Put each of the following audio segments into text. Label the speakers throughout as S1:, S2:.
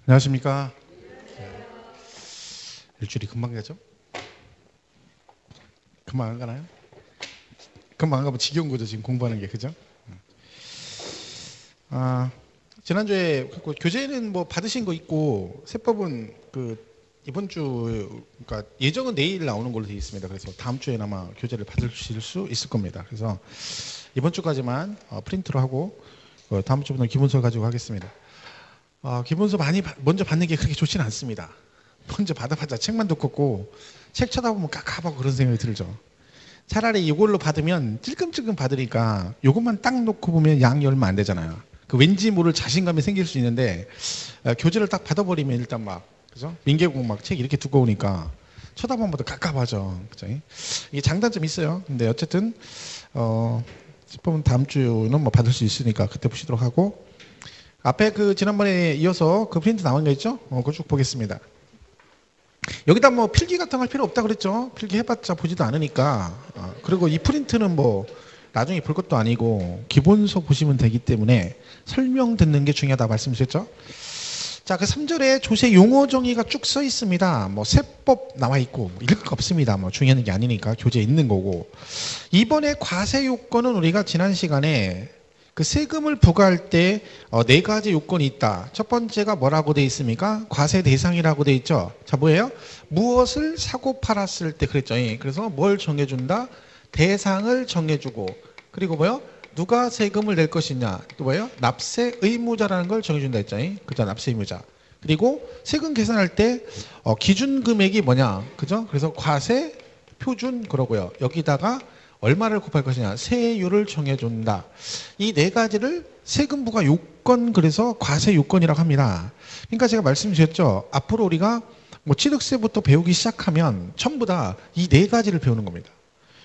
S1: 안녕하십니까. 일주일이 금방 가죠? 금방 안 가나요? 금방 안 가면 지겨운 거죠, 지금 공부하는 게. 그죠? 지난주에 그 교재는 뭐 받으신 거 있고, 세법은 이번 주, 그러니까 예정은 내일 나오는 걸로 되어 있습니다. 그래서 다음 주에 아마 교재를 받으실 수 있을 겁니다. 그래서 이번 주까지만 프린트로 하고, 다음 주부터는 기본서 가지고 하겠습니다. 기본서 많이 먼저 받는 게 그렇게 좋지는 않습니다. 먼저 받아봤자 책만 두껍고 책 쳐다보면 깝깝하고 그런 생각이 들죠. 차라리 이걸로 받으면 찔끔찔끔 받으니까 이것만 딱 놓고 보면 양이 얼마 안 되잖아요. 그 왠지 모를 자신감이 생길 수 있는데 교재를 딱 받아버리면 일단 막 그죠? 민계공 막 책 이렇게 두꺼우니까 쳐다보면 깝깝하죠. 그죠? 이게 장단점이 있어요. 근데 어쨌든 싶으면 다음 주는 뭐 받을 수 있으니까 그때 보시도록 하고, 앞에 지난번에 이어서 프린트 나온 거 있죠? 그거 쭉 보겠습니다. 여기다 뭐 필기 같은 거 할 필요 없다 그랬죠? 필기 해봤자 보지도 않으니까. 그리고 이 프린트는 뭐 나중에 볼 것도 아니고 기본서 보시면 되기 때문에 설명 듣는 게 중요하다 말씀드렸죠? 자, 3절에 조세 용어 정의가 쭉 써 있습니다. 뭐 세법 나와 있고 뭐 읽을 거 없습니다. 뭐 중요한 게 아니니까 교재에 있는 거고. 이번에 과세 요건은 우리가 지난 시간에 세금을 부과할 때 네 가지 요건이 있다. 첫 번째가 뭐라고 돼 있습니까? 과세 대상이라고 돼 있죠. 자, 뭐예요? 무엇을 사고 팔았을 때 그랬죠. 그래서 뭘 정해준다? 대상을 정해주고, 그리고 뭐요? 누가 세금을 낼 것이냐? 또 뭐예요? 납세 의무자라는 걸 정해준다 했죠. 그죠? 납세 의무자. 그리고 세금 계산할 때 기준 금액이 뭐냐? 그죠? 그래서 과세 표준 그러고요. 여기다가 얼마를 곱할 것이냐, 세율을 정해준다. 이 네 가지를 세금 부과 요건, 그래서 과세 요건이라고 합니다. 그러니까 제가 말씀드렸죠. 앞으로 우리가 뭐 취득세부터 배우기 시작하면 전부 다 이 네 가지를 배우는 겁니다.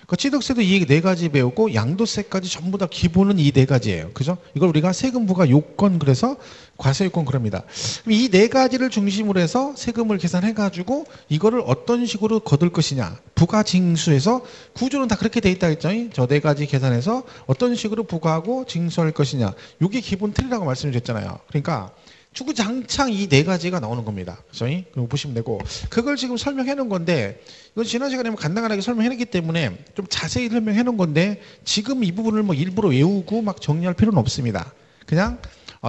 S1: 그 취득세도 이 네 가지 배우고 양도세까지 전부 다 기본은 이 네 가지예요. 그죠? 이걸 우리가 세금 부과 요건, 그래서 과세 요건 그럽니다. 이 네 가지를 중심으로 해서 세금을 계산해가지고 이거를 어떤 식으로 거둘 것이냐, 부가징수에서 구조는 다 그렇게 돼 있다 했죠. 저 네 가지 계산해서 어떤 식으로 부과하고 징수할 것이냐, 이게 기본 틀이라고 말씀드렸잖아요. 그러니까 주구장창 이 네 가지가 나오는 겁니다. 그래서 그거 보시면 되고, 그걸 지금 설명해 놓은 건데, 이건 지난 시간에 간단하게 설명해 놨기 때문에 좀 자세히 설명해 놓은 건데, 지금 이 부분을 뭐 일부러 외우고 막 정리할 필요는 없습니다. 그냥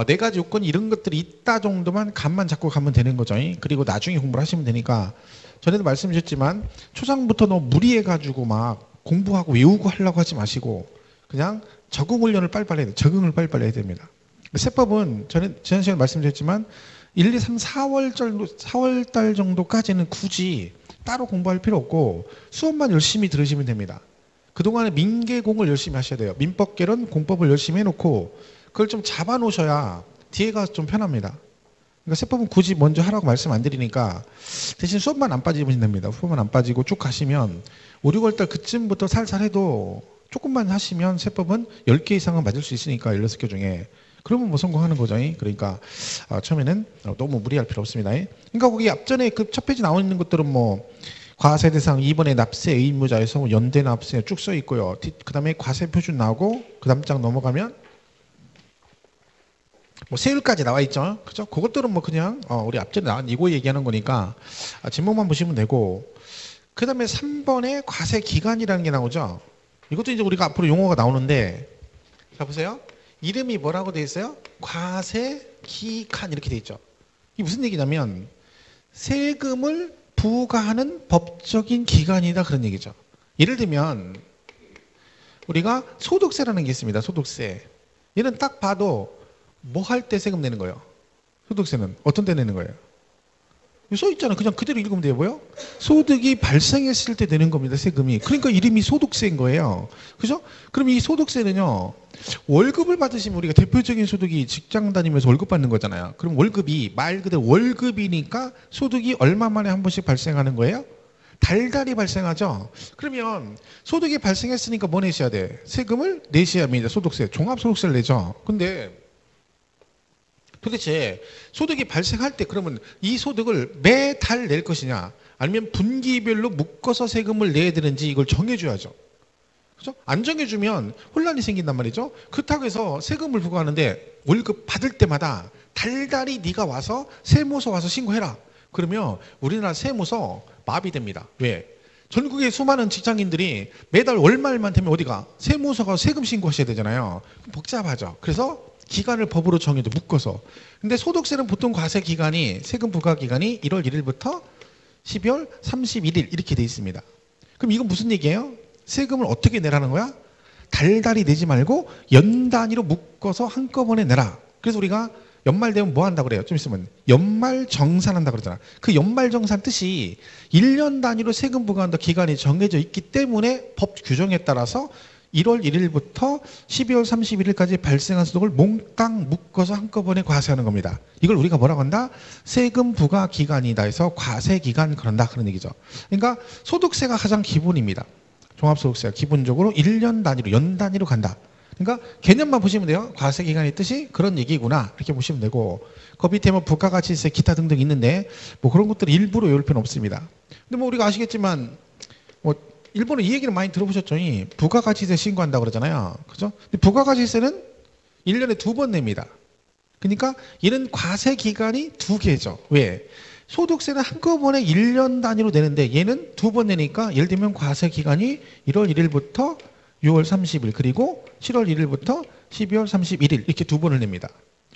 S1: 네 가지 요건 이런 것들이 있다 정도만 감만 잡고 가면 되는 거죠. 그리고 나중에 공부를 하시면 되니까, 전에도 말씀드렸지만 초상부터 너무 무리해 가지고 막 공부하고 외우고 하려고 하지 마시고 그냥 적응 훈련을 빨리빨리 해야 돼요. 적응을 빨리빨리 해야 됩니다. 세법은 지난 시간에 말씀드렸지만 1, 2, 3, 4월 달 정도까지는 굳이 따로 공부할 필요 없고 수업만 열심히 들으시면 됩니다. 그동안에 민계공을 열심히 하셔야 돼요. 민법 개론, 공법을 열심히 해놓고 그걸 좀 잡아놓으셔야 뒤에가 좀 편합니다. 그러니까 세법은 굳이 먼저 하라고 말씀 안 드리니까 대신 수업만 안 빠지면 됩니다. 수업만 안 빠지고 쭉 가시면 5, 6월 달 그쯤부터 살살 해도 조금만 하시면 세법은 10개 이상은 맞을 수 있으니까 16개 중에. 그러면 뭐 성공하는 거죠. 그러니까 처음에는 너무 무리할 필요 없습니다. 그러니까 거기 앞전에 첫 페이지 나와 있는 것들은 뭐 과세 대상 2번에 납세 의무자에서 뭐 연대 납세 쭉 써 있고요. 그 다음에 과세 표준 나오고 그 다음 장 넘어가면 뭐 세율까지 나와 있죠. 그죠? 그것들은 뭐 그냥 우리 앞전에 나온 이거 얘기하는 거니까 제목만 보시면 되고, 그 다음에 3번에 과세 기간이라는 게 나오죠. 이것도 이제 우리가 앞으로 용어가 나오는데, 자 보세요. 이름이 뭐라고 돼 있어요? 과세 기간 이렇게 돼 있죠. 이게 무슨 얘기냐면 세금을 부과하는 법적인 기간이다, 그런 얘기죠. 예를 들면 우리가 소득세라는 게 있습니다. 소득세. 얘는 딱 봐도 뭐 할 때 세금 내는 거예요? 소득세는 어떤 때 내는 거예요? 써 있잖아요. 그냥 그대로 읽으면 돼요. 뭐요? 소득이 발생했을 때 내는 겁니다. 세금이. 그러니까 이름이 소득세인 거예요. 그죠? 그럼 이 소득세는요, 월급을 받으시면 우리가 대표적인 소득이 직장 다니면서 월급 받는 거잖아요. 그럼 월급이 말 그대로 월급이니까 소득이 얼마 만에 한 번씩 발생하는 거예요? 달달이 발생하죠. 그러면 소득이 발생했으니까 뭐 내셔야 돼? 세금을 내셔야 합니다. 소득세. 종합소득세를 내죠. 근데 도대체 소득이 발생할 때 그러면 이 소득을 매달 낼 것이냐, 아니면 분기별로 묶어서 세금을 내야 되는지 이걸 정해줘야죠. 그죠? 안 정해주면 혼란이 생긴단 말이죠. 그렇다고 해서 세금을 부과하는데 월급 받을 때마다 달달이 네가 와서 세무서 와서 신고해라. 그러면 우리나라 세무서 마비됩니다. 왜? 전국의 수많은 직장인들이 매달 월말만 되면 어디가? 세무서가 세금 신고하셔야 되잖아요. 복잡하죠. 그래서 기간을 법으로 정해도 묶어서. 근데 소득세는 보통 과세 기간이 세금 부과 기간이 1월 1일부터 12월 31일 이렇게 돼 있습니다. 그럼 이건 무슨 얘기예요? 세금을 어떻게 내라는 거야? 달달이 내지 말고 연 단위로 묶어서 한꺼번에 내라. 그래서 우리가 연말 되면 뭐 한다고 그래요? 좀 있으면 연말 정산한다 그러잖아. 그 연말 정산 뜻이 1년 단위로 세금 부과한다 기간이 정해져 있기 때문에 법 규정에 따라서 1월 1일부터 12월 31일까지 발생한 소득을 몽땅 묶어서 한꺼번에 과세하는 겁니다. 이걸 우리가 뭐라고 한다? 세금 부과 기간이다 해서 과세 기간 그런다 그런 얘기죠. 그러니까 소득세가 가장 기본입니다. 종합소득세가 기본적으로 1년 단위로 연 단위로 간다. 그러니까 개념만 보시면 돼요. 과세기간의 뜻이 그런 얘기구나 이렇게 보시면 되고 그 밑에 뭐 부가가치세 기타 등등 있는데 뭐 그런 것들을 일부러 외울 필요는 없습니다. 근데 뭐 우리가 아시겠지만 뭐 일본은 이 얘기를 많이 들어보셨죠? 부가가치세 신고한다고 그러잖아요. 그죠? 근데 부가가치세는 1년에 2번 냅니다. 그러니까 얘는 과세기간이 2개죠. 왜? 소득세는 한꺼번에 1년 단위로 내는데 얘는 2번 내니까 예를 들면 과세기간이 1월 1일부터 6월 30일 그리고 7월 1일부터 12월 31일 이렇게 2번을 냅니다.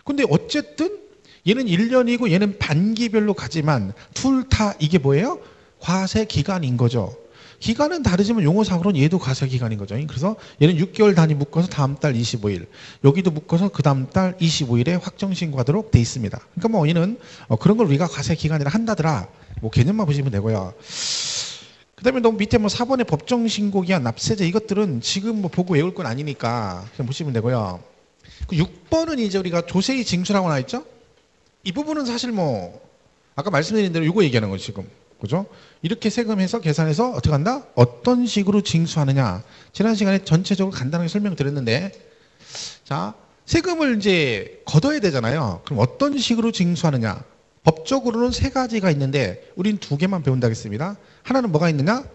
S1: 근데 어쨌든 얘는 1년이고 얘는 반기별로 가지만 둘 다 이게 뭐예요? 과세기간인 거죠. 기간은 다르지만 용어상으로는 얘도 과세기간인 거죠. 그래서 얘는 6개월 단위 묶어서 다음 달 25일 여기도 묶어서 그 다음 달 25일에 확정신고하도록 돼 있습니다. 그러니까 뭐 얘는 그런 걸 우리가 과세기간이라 한다더라 뭐 개념만 보시면 되고요. 그 다음에 너무 밑에 뭐 4번의 법정신고기한 납세자 이것들은 지금 뭐 보고 외울 건 아니니까 그냥 보시면 되고요. 그 6번은 이제 우리가 조세의 징수라고 나와 있죠? 이 부분은 사실 뭐 아까 말씀드린 대로 이거 얘기하는 거죠 지금. 그죠? 이렇게 세금해서 계산해서 어떻게 한다? 어떤 식으로 징수하느냐. 지난 시간에 전체적으로 간단하게 설명드렸는데 자 세금을 이제 걷어야 되잖아요. 그럼 어떤 식으로 징수하느냐. 법적으로는 3가지가 있는데 우린 2개만 배운다겠습니다. 하나는 뭐가 있느냐?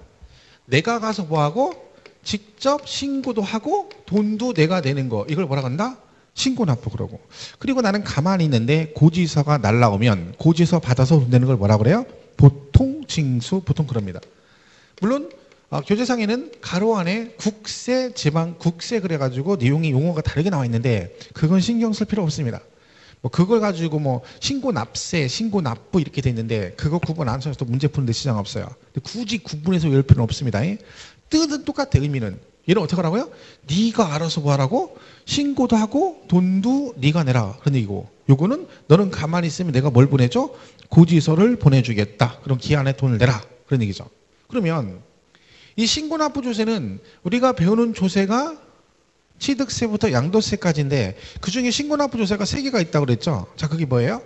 S1: 내가 가서 뭐하고 직접 신고도 하고 돈도 내가 내는 거 이걸 뭐라고 한다? 신고 납부 그러고 그리고 나는 가만히 있는데 고지서가 날라오면 고지서 받아서 돈 내는 걸 뭐라고 그래요? 보통 징수 보통 그럽니다. 물론 교재상에는 가로 안에 국세, 지방, 국세 그래가지고 내용이 용어가 다르게 나와 있는데 그건 신경 쓸 필요 없습니다. 뭐 그걸 가지고 뭐 신고 납세, 신고 납부 이렇게 돼 있는데 그거 구분 안 쳐서 문제 푸는데 지장 없어요. 근데 굳이 구분해서 외울 필요는 없습니다. 뜻은 똑같아 의미는. 얘는 어떻게 하라고요? 네가 알아서 뭐 하라고? 신고도 하고 돈도 네가 내라 그런 얘기고 요거는 너는 가만히 있으면 내가 뭘 보내줘? 고지서를 보내주겠다. 그럼 기한에 돈을 내라 그런 얘기죠. 그러면 이 신고납부조세는 우리가 배우는 조세가 취득세부터 양도세까지인데 그중에 신고납부조세가 3개가 있다고 그랬죠. 자 그게 뭐예요?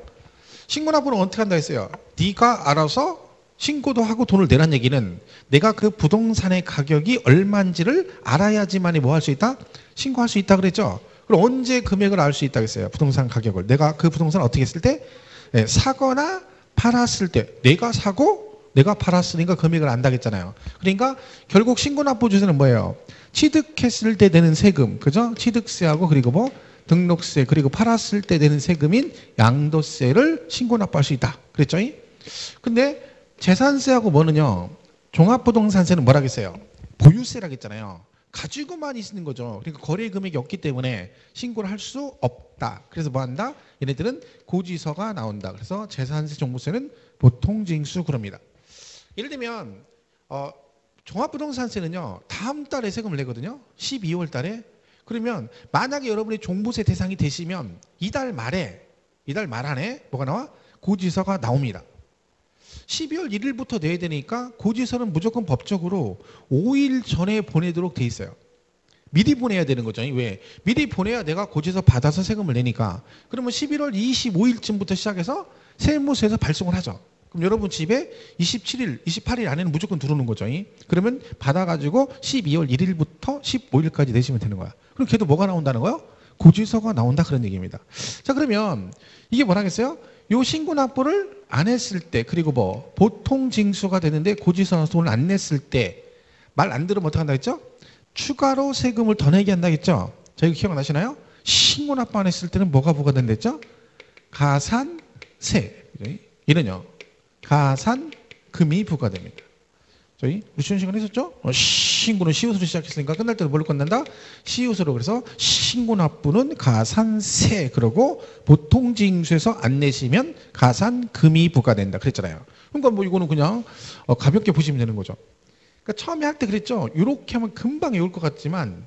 S1: 신고납부는 어떻게 한다 했어요? 네가 알아서 신고도 하고 돈을 내란 얘기는 내가 그 부동산의 가격이 얼마인지를 알아야지만이 뭐 할 수 있다? 신고할 수 있다 그랬죠. 그럼 언제 금액을 알 수 있다고 했어요? 부동산 가격을. 내가 그 부동산을 어떻게 했을 때? 네, 사거나 팔았을 때 내가 사고 내가 팔았으니까 금액을 안다 했잖아요. 그러니까 결국 신고납부조세는 뭐예요? 취득했을 때 내는 세금, 그죠? 취득세하고 그리고 뭐 등록세 그리고 팔았을 때 내는 세금인 양도세를 신고납부할 수 있다. 그랬죠? 근데 재산세하고 뭐는요? 종합부동산세는 뭐라겠어요? 보유세라겠잖아요. 가지고만 있는 거죠. 그러니까 거래 금액이 없기 때문에 신고를 할 수 없다. 그래서 뭐 한다? 얘네들은 고지서가 나온다. 그래서 재산세 종부세는 보통 징수 그럽니다. 예를 들면 종합부동산세는요. 다음 달에 세금을 내거든요. 12월 달에. 그러면 만약에 여러분이 종부세 대상이 되시면 이달 말 안에 뭐가 나와? 고지서가 나옵니다. 12월 1일부터 내야 되니까 고지서는 무조건 법적으로 5일 전에 보내도록 돼 있어요. 미리 보내야 되는 거죠. 왜? 미리 보내야 내가 고지서 받아서 세금을 내니까. 그러면 11월 25일쯤부터 시작해서 세무서에서 발송을 하죠. 그럼 여러분 집에 27일, 28일 안에는 무조건 들어오는 거죠. 그러면 받아가지고 12월 1일부터 15일까지 내시면 되는 거야. 그럼 걔도 뭐가 나온다는 거예요? 고지서가 나온다 그런 얘기입니다. 자 그러면 이게 뭐라겠어요? 요 신고납부를 안 했을 때 그리고 뭐 보통 징수가 되는데 고지서 돈을 안 냈을 때 말 안 들으면 어떻게 한다 했죠? 추가로 세금을 더 내게 한다 했죠? 자 이거 기억나시나요? 신고납부 안 했을 때는 뭐가 부과된다 했죠? 가산세. 얘는요. 가산금이 부과됩니다. 저희 유치원 시간 했었죠? 신고는 시옷으로 시작했으니까 끝날 때도 뭘로 끝난다? 시옷으로. 그래서 신고 납부는 가산세. 그러고 보통 징수에서 안 내시면 가산금이 부과된다. 그랬잖아요. 그러니까 뭐 이거는 그냥 가볍게 보시면 되는 거죠. 그러니까 처음에 할 때 그랬죠. 이렇게 하면 금방 외울 것 같지만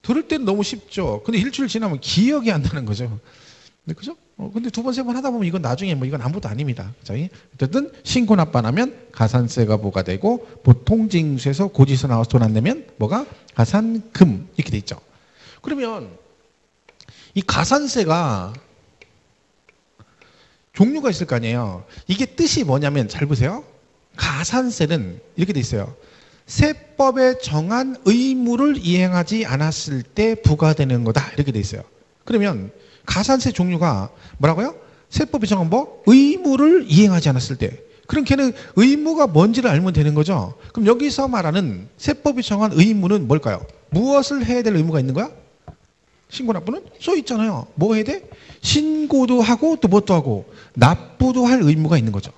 S1: 들을 때는 너무 쉽죠. 근데 일주일 지나면 기억이 안 나는 거죠. 네, 그죠? 근데 두 번, 세 번 하다 보면 이건 나중에 뭐 이건 아무것도 아닙니다. 어쨌든 신고 납부 안 하면 가산세가 부과되고 보통 징수에서 고지서 나와서 돈 안 내면 뭐가? 가산금 이렇게 돼 있죠. 그러면 이 가산세가 종류가 있을 거 아니에요. 이게 뜻이 뭐냐면 잘 보세요. 가산세는 이렇게 돼 있어요. 세법에 정한 의무를 이행하지 않았을 때 부과되는 거다. 이렇게 돼 있어요. 그러면 가산세 종류가 뭐라고요? 세법이 정한 뭐? 의무를 이행하지 않았을 때. 그럼 걔는 의무가 뭔지를 알면 되는 거죠. 그럼 여기서 말하는 세법이 정한 의무는 뭘까요? 무엇을 해야 될 의무가 있는 거야? 신고 납부는 써 있잖아요. 뭐 해야 돼? 신고도 하고 또 뭣도 하고 납부도 할 의무가 있는 거죠.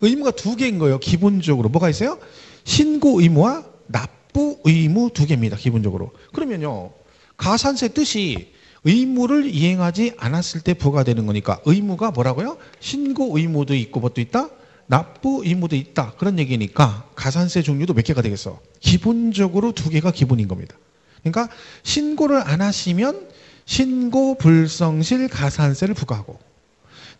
S1: 의무가 두 개인 거예요. 기본적으로. 뭐가 있어요? 신고 의무와 납부 의무 두 개입니다. 기본적으로. 그러면요. 가산세 뜻이 의무를 이행하지 않았을 때 부과되는 거니까 의무가 뭐라고요? 신고 의무도 있고 뭣도 있다? 납부 의무도 있다. 그런 얘기니까 가산세 종류도 몇 개가 되겠어? 기본적으로 두 개가 기본인 겁니다. 그러니까 신고를 안 하시면 신고 불성실 가산세를 부과하고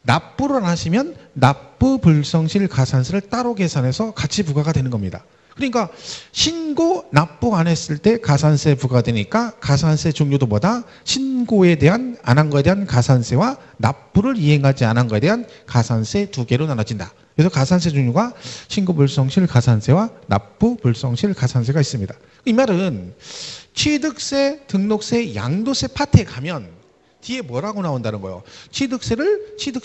S1: 납부를 안 하시면 납부 불성실 가산세를 따로 계산해서 같이 부과가 되는 겁니다. 그러니까 신고 납부 안 했을 때 가산세 부과되니까 가산세 종류도 뭐다? 신고에 대한 안 한 거에 대한 가산세와 납부를 이행하지 않은 거에 대한 가산세 두 개로 나눠진다. 그래서 가산세 종류가 신고 불성실 가산세와 납부 불성실 가산세가 있습니다. 이 말은 취득세, 등록세, 양도세 파트에 가면 뒤에 뭐라고 나온다는 거예요. 취득세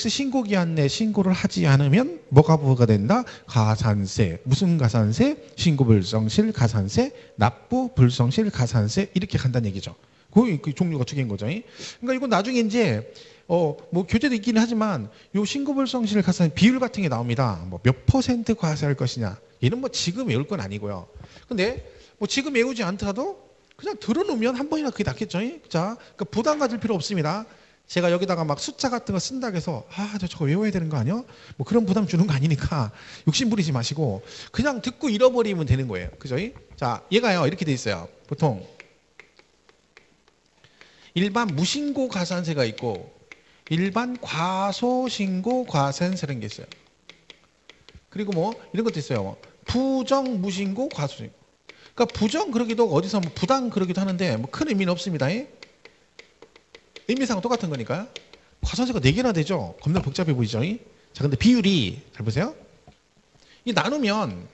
S1: 신고기한 내 신고를 하지 않으면 뭐가 부과된다? 가산세. 무슨 가산세? 신고불성실 가산세, 납부불성실 가산세 이렇게 간다는 얘기죠. 그 종류가 두 개인 거죠. 그러니까 이건 나중에 이제 뭐 교재도 있기는 하지만 요 신고불성실 가산세 비율 같은 게 나옵니다. 뭐 몇 % 과세할 것이냐. 얘는 뭐 지금 외울 건 아니고요. 근데 뭐 지금 외우지 않더라도 그냥 들어놓으면 한 번이나 그게 낫겠죠. 자, 그러니까 부담 가질 필요 없습니다. 제가 여기다가 막 숫자 같은 거 쓴다고 해서 저거 외워야 되는 거 아니야? 뭐 그런 부담 주는 거 아니니까 욕심 부리지 마시고 그냥 듣고 잃어버리면 되는 거예요. 그죠? 자, 얘가요 이렇게 돼 있어요. 보통 일반 무신고 가산세가 있고 일반 과소신고 과세라는 게 있어요. 그리고 뭐 이런 것도 있어요. 부정 무신고 과소신고. 그러니까 부정 그러기도 어디서 뭐 부당 그러기도 하는데 뭐 큰 의미는 없습니다. 의미상은 똑같은 거니까요. 과소세가 4개나 되죠. 겁나 복잡해 보이죠. 자, 근데 비율이 잘 보세요. 이 나누면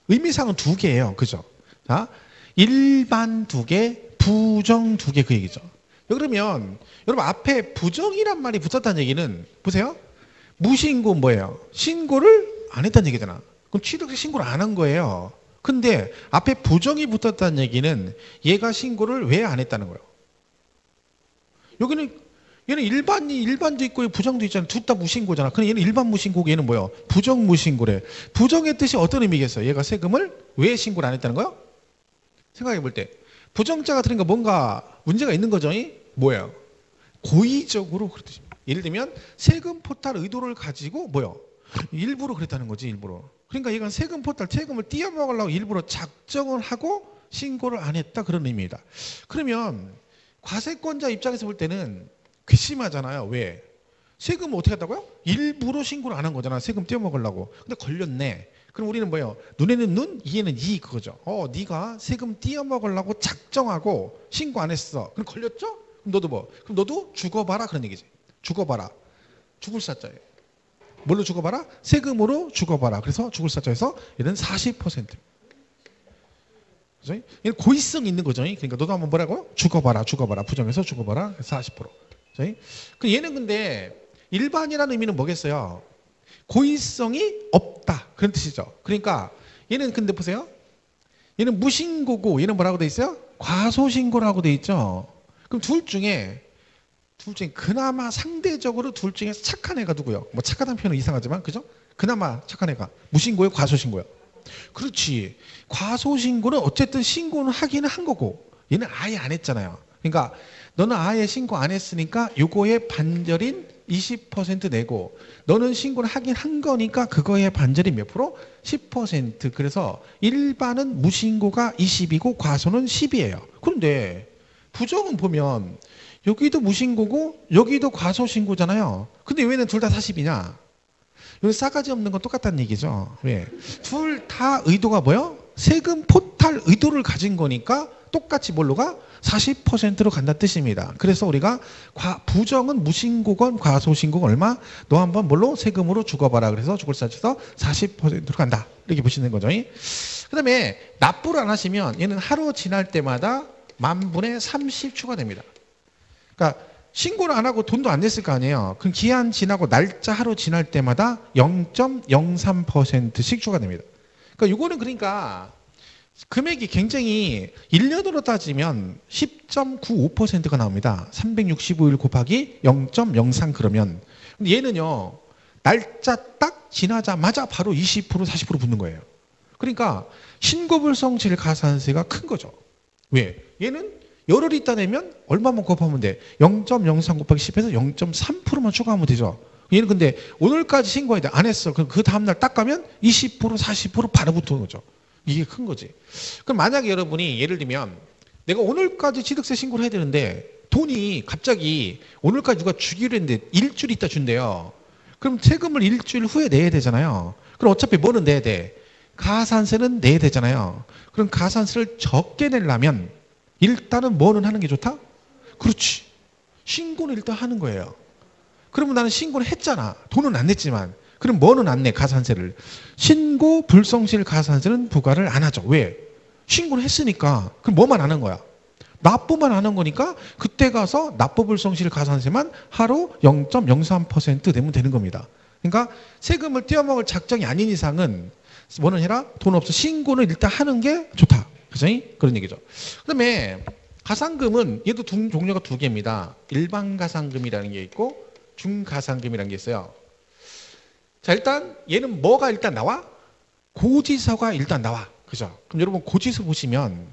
S1: 의미상은 2개예요. 그죠? 자, 일반 2개, 부정 2개 그 얘기죠. 그러면 여러분 앞에 부정이란 말이 붙었다는 얘기는 보세요. 무신고 뭐예요? 신고를 안 했다는 얘기잖아. 그럼 취득세 신고를 안 한 거예요. 근데 앞에 부정이 붙었다는 얘기는 얘가 신고를 왜 안 했다는 거예요. 여기는 얘는 일반도 있고 부정도 있잖아. 둘 다 무신고잖아. 그럼 얘는 일반 무신고고 얘는 뭐예요? 부정 무신고래. 부정의 뜻이 어떤 의미겠어요? 얘가 세금을 왜 신고를 안 했다는 거예요? 생각해 볼 때 부정자가 들으니까 뭔가 문제가 있는 거죠. 뭐예요? 고의적으로 그렇듯이. 예를 들면 세금 포탈 의도를 가지고 뭐예요? 일부러 그랬다는 거지. 일부러. 그러니까 얘가 세금 포탈 세금을 띄어먹으려고 일부러 작정을 하고 신고를 안 했다 그런 의미입니다. 그러면 과세권자 입장에서 볼 때는 괘씸하잖아요. 왜? 세금을 어떻게 했다고요? 일부러 신고를 안 한 거잖아. 세금 띄어먹으려고. 근데 걸렸네. 그럼 우리는 뭐예요? 눈에는 눈, 이에는 이 그거죠. 네가 세금 띄어먹으려고 작정하고 신고 안 했어. 그럼 걸렸죠? 그럼 너도 뭐? 그럼 너도 죽어봐라 그런 얘기지. 죽어봐라. 죽을 사자예요. 뭘로 죽어봐라? 세금으로 죽어봐라. 그래서 죽을 사자에서 얘는 40%. 그죠? 얘는 고의성이 있는 거죠. 그러니까 너도 한번 뭐라고요? 죽어봐라. 부정해서 죽어봐라. 40%. 그죠? 얘는 근데 일반이라는 의미는 뭐겠어요? 고의성이 없다. 그런 뜻이죠. 그러니까 얘는 근데 보세요. 얘는 무신고고 얘는 뭐라고 돼 있어요? 과소신고라고 돼 있죠. 그럼 둘 중에 둘 중에 그나마 상대적으로 둘 중에서 착한 애가 누구요? 뭐 착하다는 표현은 이상하지만 그죠? 그나마 착한 애가 무신고예요? 과소신고요? 그렇지. 과소신고는 어쨌든 신고는 하기는 한 거고 얘는 아예 안 했잖아요. 그러니까 너는 아예 신고 안 했으니까 요거의 반절인 20% 내고 너는 신고를 하긴 한 거니까 그거의 반절이 몇 프로? 10%. 그래서 일반은 무신고가 20이고 과소는 10이에요. 그런데 부정은 보면 여기도 무신고고 여기도 과소신고잖아요. 근데 왜는 둘 다 40이냐? 여기 싸가지 없는 건 똑같다는 얘기죠. 왜? 둘 다 의도가 뭐요? 세금 포탈 의도를 가진 거니까 똑같이 뭘로 가? 40%로 간다는 뜻입니다. 그래서 우리가 부정은 무신고건 과소신고건 얼마? 너 한번 뭘로? 세금으로 죽어봐라. 그래서 죽을 사쳐서 40%로 간다. 이렇게 보시는 거죠. 그 다음에 납부를 안 하시면 얘는 하루 지날 때마다 10,000분의 30 추가됩니다. 그러니까 신고를 안 하고 돈도 안 냈을 거 아니에요. 그럼 기한 지나고 날짜 하루 지날 때마다 0.03%씩 추가됩니다. 그러니까 이거는 그러니까 금액이 굉장히 1년으로 따지면 10.95%가 나옵니다. 365일 곱하기 0.03 그러면. 근데 얘는요. 날짜 딱 지나자마자 바로 20% 40% 붙는 거예요. 그러니까 신고불성질 가산세가 큰 거죠. 왜? 얘는 열흘 있다 내면 얼마만 곱하면 돼? 0.03 곱하기 10에서 0.3%만 추가하면 되죠. 얘는 근데 오늘까지 신고해야 돼. 안 했어. 그럼 그 다음날 딱 가면 20% 40% 바로 붙는 거죠. 이게 큰 거지. 그럼 만약에 여러분이 예를 들면 내가 오늘까지 취득세 신고를 해야 되는데 돈이 갑자기 오늘까지 누가 주기로 했는데 일주일 있다 준대요. 그럼 세금을 일주일 후에 내야 되잖아요. 그럼 어차피 뭐는 내야 돼? 가산세는 내야 되잖아요. 그럼 가산세를 적게 내려면 일단은 뭐는 하는 게 좋다? 그렇지. 신고는 일단 하는 거예요. 그러면 나는 신고를 했잖아. 돈은 안 냈지만. 그럼 뭐는 안 내? 가산세를. 신고 불성실 가산세는 부과를 안 하죠. 왜? 신고를 했으니까. 그럼 뭐만 하는 거야? 납부만 하는 거니까 그때 가서 납부 불성실 가산세만 하루 0.03% 내면 되는 겁니다. 그러니까 세금을 떼어먹을 작정이 아닌 이상은 뭐는 해라? 돈 없어. 신고는 일단 하는 게 좋다. 그죠? 그런 얘기죠. 그 다음에 가산금은 얘도 종류가 두 개입니다. 일반 가산금이라는 게 있고 중가산금이라는 게 있어요. 자, 일단 얘는 뭐가 일단 나와? 고지서가 일단 나와. 그죠? 그럼 여러분 고지서 보시면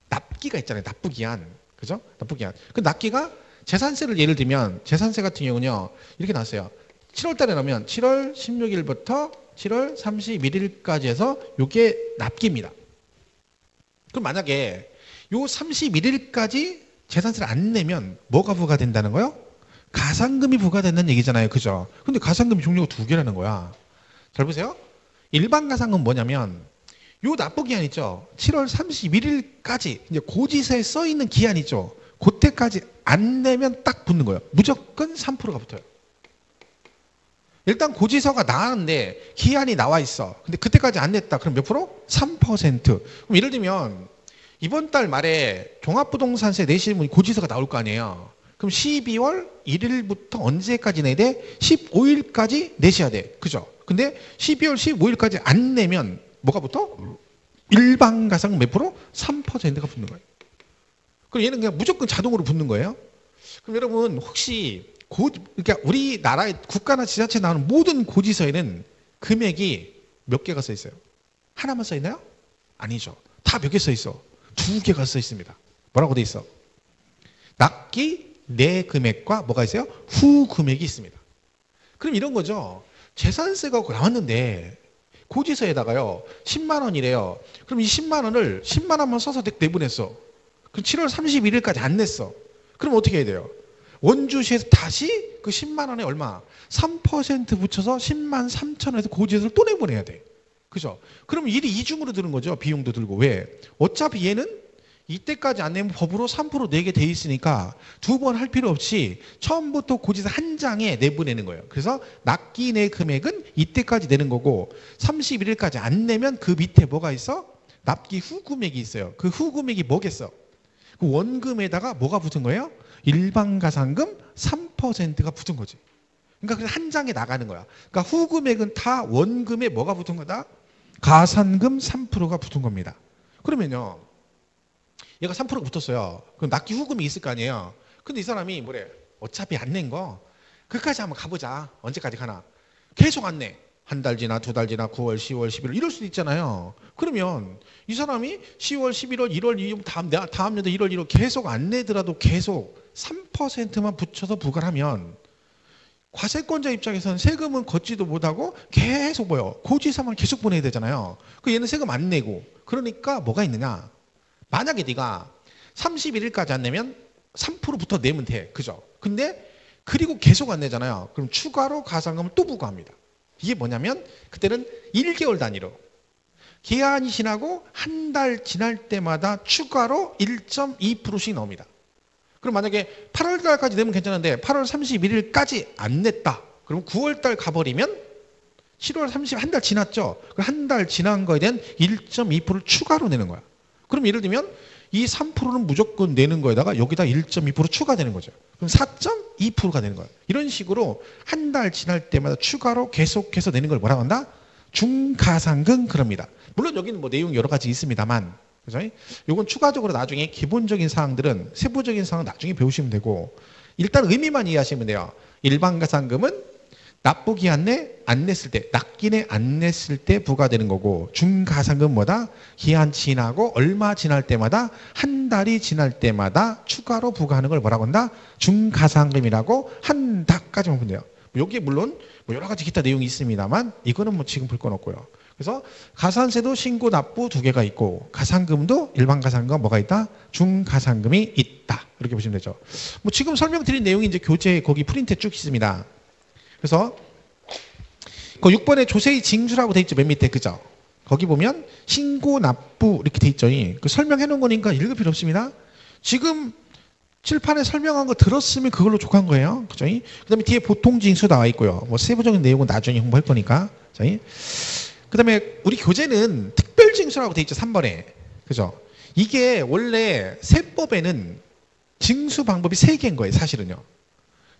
S1: 납기가 있잖아요. 납부기한. 그죠? 납부기한. 그 납기가 재산세를 예를 들면 재산세 같은 경우는요. 이렇게 나왔어요. 7월 달에 나오면 7월 16일부터 7월 31일까지 해서 이게 납기입니다. 그럼 만약에 요 31일까지 재산세를 안 내면 뭐가 부과된다는 거요? 가산금이 부과된다는 얘기잖아요. 그죠? 근데 가산금이 종류가 두 개라는 거야. 잘 보세요. 일반 가산금은 뭐냐면 요 납부기한 있죠. 7월 31일까지 이제 고지서에 써 있는 기한 있죠. 그때까지 안 내면 딱 붙는 거예요. 무조건 3%가 붙어요. 일단 고지서가 나왔는데 기한이 나와 있어. 근데 그때까지 안 냈다. 그럼 몇 프로? 3%. 그럼 예를 들면 이번 달 말에 종합부동산세 내시는 분이 고지서가 나올 거 아니에요. 그럼 12월 1일부터 언제까지 내야 돼? 15일까지 내셔야 돼. 그죠? 근데 12월 15일까지 안 내면 뭐가 붙어? 일반 가산금 몇 프로? 3%가 붙는 거예요. 그럼 얘는 그냥 무조건 자동으로 붙는 거예요. 그럼 여러분 혹시 그러니까 우리나라의 국가나 지자체에 나오는 모든 고지서에는 금액이 몇 개가 써 있어요? 하나만 써 있나요? 아니죠. 다 몇 개 써 있어? 두 개가 써 있습니다. 뭐라고 돼 있어? 납기 내 금액과 뭐가 있어요? 후 금액이 있습니다. 그럼 이런 거죠. 재산세가 나왔는데 고지서에다가요 10만 원이래요. 그럼 이 10만 원을 10만 원만 써서 내보냈어. 그럼 7월 31일까지 안 냈어. 그럼 어떻게 해야 돼요? 원주시에서 다시 그 10만 원에 얼마? 3% 붙여서 10만 3천 원에서 고지서를 또 내보내야 돼. 그죠? 그럼 일이 이중으로 드는 거죠. 비용도 들고. 왜? 어차피 얘는 이때까지 안 내면 법으로 3% 내게 돼 있으니까 두 번 할 필요 없이 처음부터 고지서 한 장에 내보내는 거예요. 그래서 납기 내 금액은 이때까지 내는 거고 31일까지 안 내면 그 밑에 뭐가 있어? 납기 후 금액이 있어요. 그 후 금액이 뭐겠어? 그 원금에다가 뭐가 붙은 거예요? 일반 가산금 3%가 붙은 거지. 그러니까 그래서 한 장에 나가는 거야. 그러니까 후 금액은 다 원금에 뭐가 붙은 거다? 가산금 3%가 붙은 겁니다. 그러면요. 얘가 3%가 붙었어요. 그럼 납기 후금이 있을 거 아니에요. 근데 이 사람이 뭐래? 어차피 안 낸 거 그까지 한번 가보자. 언제까지 가나. 계속 안 내. 한 달 지나, 두 달 지나, 9월, 10월, 11월 이럴 수도 있잖아요. 그러면 이 사람이 10월, 11월, 1월, 2월 다음 년도 1월, 1월 계속 안 내더라도 계속 3%만 붙여서 부과를 하면 과세권자 입장에서는 세금은 걷지도 못하고 계속 뭐요? 고지서만 계속 보내야 되잖아요. 그 얘는 세금 안 내고. 그러니까 뭐가 있느냐? 만약에 네가 31일까지 안 내면 3%부터 내면 돼. 그죠? 근데 그리고 계속 안 내잖아요. 그럼 추가로 가산금을 또 부과합니다. 이게 뭐냐면 그때는 1개월 단위로 기한이 지나고 한 달 지날 때마다 추가로 1.2%씩 나옵니다. 그럼 만약에 8월 달까지 내면 괜찮은데 8월 31일까지 안 냈다. 그럼 9월 달 가버리면 7월 30일 한 달 지났죠. 그럼 한 달 지난 거에 대한 1.2%를 추가로 내는 거야. 그럼 예를 들면 이 3%는 무조건 내는 거에다가 여기다 1.2% 추가되는 거죠. 그럼 4.2%가 되는 거예요. 이런 식으로 한 달 지날 때마다 추가로 계속해서 내는 걸 뭐라고 한다? 중가상금 그럽니다. 물론 여기는 뭐 내용 여러 가지 있습니다만, 그죠? 요건 추가적으로 나중에 기본적인 사항들은 세부적인 사항은 나중에 배우시면 되고 일단 의미만 이해하시면 돼요. 일반 가산금은 납부기한 내 안 냈을 때, 납기내 안 냈을 때 부과되는 거고 중가상금은 뭐다? 기한 지나고 얼마 지날 때마다 한 달이 지날 때마다 추가로 부과하는 걸 뭐라고 한다? 중가상금이라고 한다까지만 보면 돼요. 여기에 물론 뭐 여러 가지 기타 내용이 있습니다만 이거는 뭐 지금 볼 건 없고요. 그래서 가산세도 신고 납부 두 개가 있고 가산금도 일반 가산금과 뭐가 있다? 중가산금이 있다. 이렇게 보시면 되죠. 뭐 지금 설명드린 내용이 이제 교재 거기 프린트에 쭉 있습니다. 그래서 그 6번에 조세의 징수라고 돼 있죠. 맨 밑에 그죠? 거기 보면 신고 납부 이렇게 돼 있죠. 그 설명해 놓은 거니까 읽을 필요 없습니다. 지금 칠판에 설명한 거 들었으면 그걸로 족한 거예요. 그죠? 그다음에 뒤에 보통 징수 나와 있고요. 뭐 세부적인 내용은 나중에 홍보할 거니까. 그다음에 우리 교재는 특별 징수라고 돼 있죠. 3번에. 그죠? 이게 원래 세법에는 징수 방법이 3개인 거예요. 사실은요.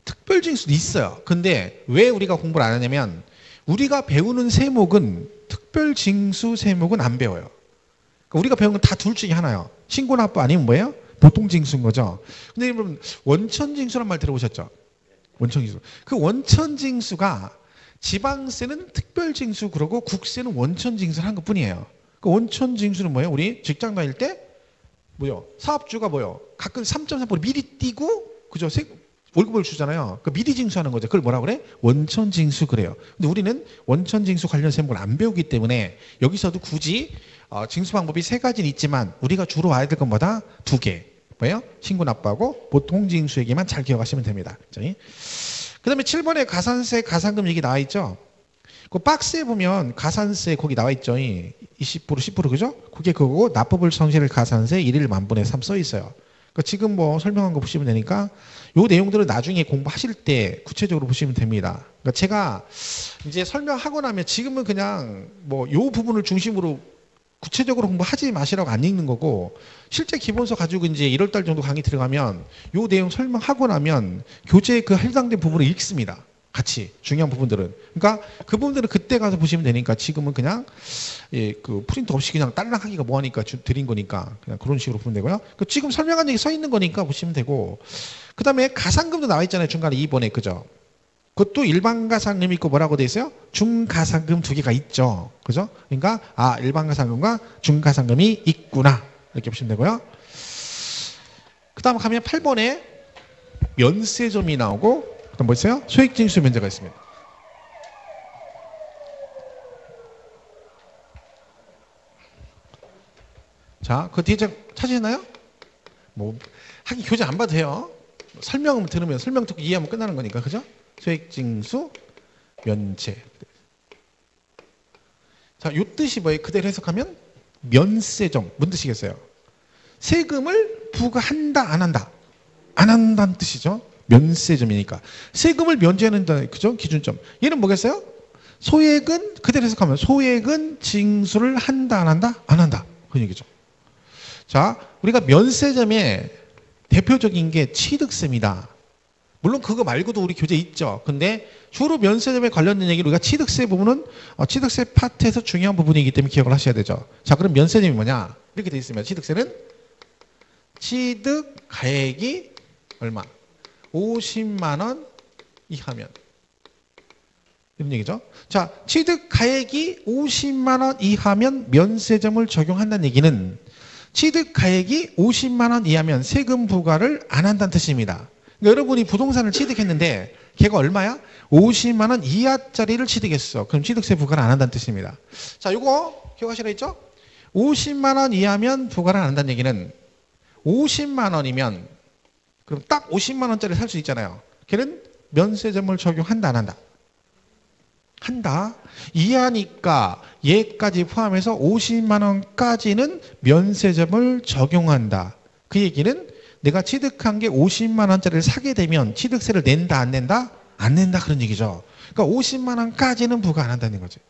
S1: 특별 징수도 있어요. 근데 왜 우리가 공부를 안 하냐면 우리가 배우는 세목은 특별 징수 세목은 안 배워요. 그러니까 우리가 배운 건 다 둘 중에 하나요. 신고 납부 아니면 뭐예요? 보통 징수인 거죠. 근데 여러분 원천 징수란 말 들어보셨죠? 원천 징수. 그 원천 징수가 지방세는 특별 징수 그러고 국세는 원천 징수를 한 것뿐이에요. 그 원천 징수는 뭐예요? 우리 직장 다닐 때 뭐요? 사업주가 뭐요? 가끔 3.3% 미리 띄고 그죠? 월급을 주잖아요. 그 미리 징수하는 거죠. 그걸 뭐라 그래? 원천 징수 그래요. 근데 우리는 원천 징수 관련 세목을 안 배우기 때문에 여기서도 굳이 징수 방법이 3가지는 있지만 우리가 주로 와야 될 건 뭐다? 2개. 뭐예요? 신고 납부하고 보통 징수 얘기만 잘 기억하시면 됩니다. 그 다음에 7번에 가산세, 가산금 얘기 나와 있죠? 그 박스에 보면 가산세 거기 나와 있죠? 20%, 10% 그죠? 그게 그거고 납부불 성실일 가산세 1일 만분의 3 써 있어요. 그러니까 지금 뭐 설명한 거 보시면 되니까 요 내용들은 나중에 공부하실 때 구체적으로 보시면 됩니다. 그러니까 제가 이제 설명하고 나면 지금은 그냥 뭐 요 부분을 중심으로 구체적으로 공부하지 마시라고 안 읽는 거고 실제 기본서 가지고 이제 1월 달 정도 강의 들어가면 요 내용 설명하고 나면 교재에 그 해당된 부분을 읽습니다. 같이 중요한 부분들은. 그러니까 그 부분들은 그때 가서 보시면 되니까 지금은 그냥 그 프린트 없이 그냥 딸랑하기가 뭐하니까 드린 거니까 그냥 그런 식으로 보면 되고요. 그 지금 설명한 얘기 써 있는 거니까 보시면 되고 그 다음에 가산금도 나와 있잖아요. 중간에 2번에 그죠? 그것도 일반 가산금 있고 뭐라고 돼 있어요? 중가산금 2개가 있죠. 그죠? 그러니까 일반 가산금과 중가산금이 있구나. 이렇게 보시면 되고요. 그 다음 가면 8번에 면세점이 나오고 그다음 뭐 있어요? 소액징수 면제가 있습니다. 자, 그 뒤에 찾으시나요? 뭐 하긴 교재 안 봐도 돼요. 설명 들으면 설명 듣고 이해하면 끝나는 거니까 그죠? 소액징수 면제. 자, 요 뜻이 뭐예요? 그대로 해석하면 면세점. 뭔 뜻이겠어요? 세금을 부과한다, 안 한다? 안 한다는 뜻이죠. 면세점이니까. 세금을 면제하는 그죠? 기준점. 얘는 뭐겠어요? 소액은 그대로 해석하면 소액은 징수를 한다, 안 한다? 안 한다. 그 얘기죠. 자, 우리가 면세점의 대표적인 게 취득세입니다. 물론 그거 말고도 우리 교재 있죠. 근데 주로 면세점에 관련된 얘기를 우리가 취득세 부분은 취득세 파트에서 중요한 부분이기 때문에 기억을 하셔야 되죠. 자, 그럼 면세점이 뭐냐? 이렇게 돼 있습니다. 취득세는 취득 가액이 얼마? 50만 원 이하면. 이런 얘기죠. 자, 취득가액이 50만 원 이하면 면세점을 적용한다는 얘기는 취득가액이 50만 원 이하면 세금 부과를 안 한다는 뜻입니다. 그러니까 여러분이 부동산을 취득했는데 걔가 얼마야? 50만 원 이하짜리를 취득했어. 그럼 취득세 부과를 안 한다는 뜻입니다. 자, 요거 기억하시라 했죠? 50만 원 이하면 부과를 안 한다는 얘기는 50만 원이면 그럼 딱 50만 원짜리 살 수 있잖아요. 걔는 면세점을 적용한다 안 한다? 한다. 이하니까 얘까지 포함해서 50만 원까지는 면세점을 적용한다. 그 얘기는 내가 취득한 게 50만 원짜리를 사게 되면 취득세를 낸다 안 낸다? 안 낸다 그런 얘기죠. 그러니까 50만 원까지는 부과 안 한다는 거죠.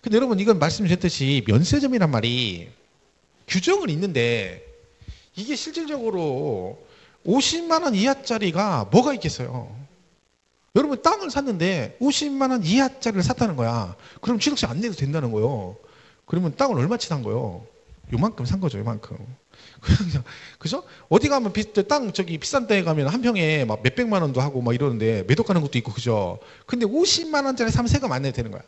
S1: 근데 여러분 이건 말씀드렸듯이 면세점이란 말이 규정은 있는데 이게 실질적으로 50만 원 이하짜리가 뭐가 있겠어요? 여러분 땅을 샀는데 50만 원 이하짜리를 샀다는 거야. 그럼 취득세 안 내도 된다는 거예요. 그러면 땅을 얼마치 산 거예요? 요만큼 산 거죠, 요만큼. 그죠? 어디 가면 땅 저기 비싼 데에 가면 한 평에 막 몇백만 원도 하고 막 이러는데 매도 가는 것도 있고 그죠? 근데 50만 원짜리 사면 세금 안 내도 되는 거야.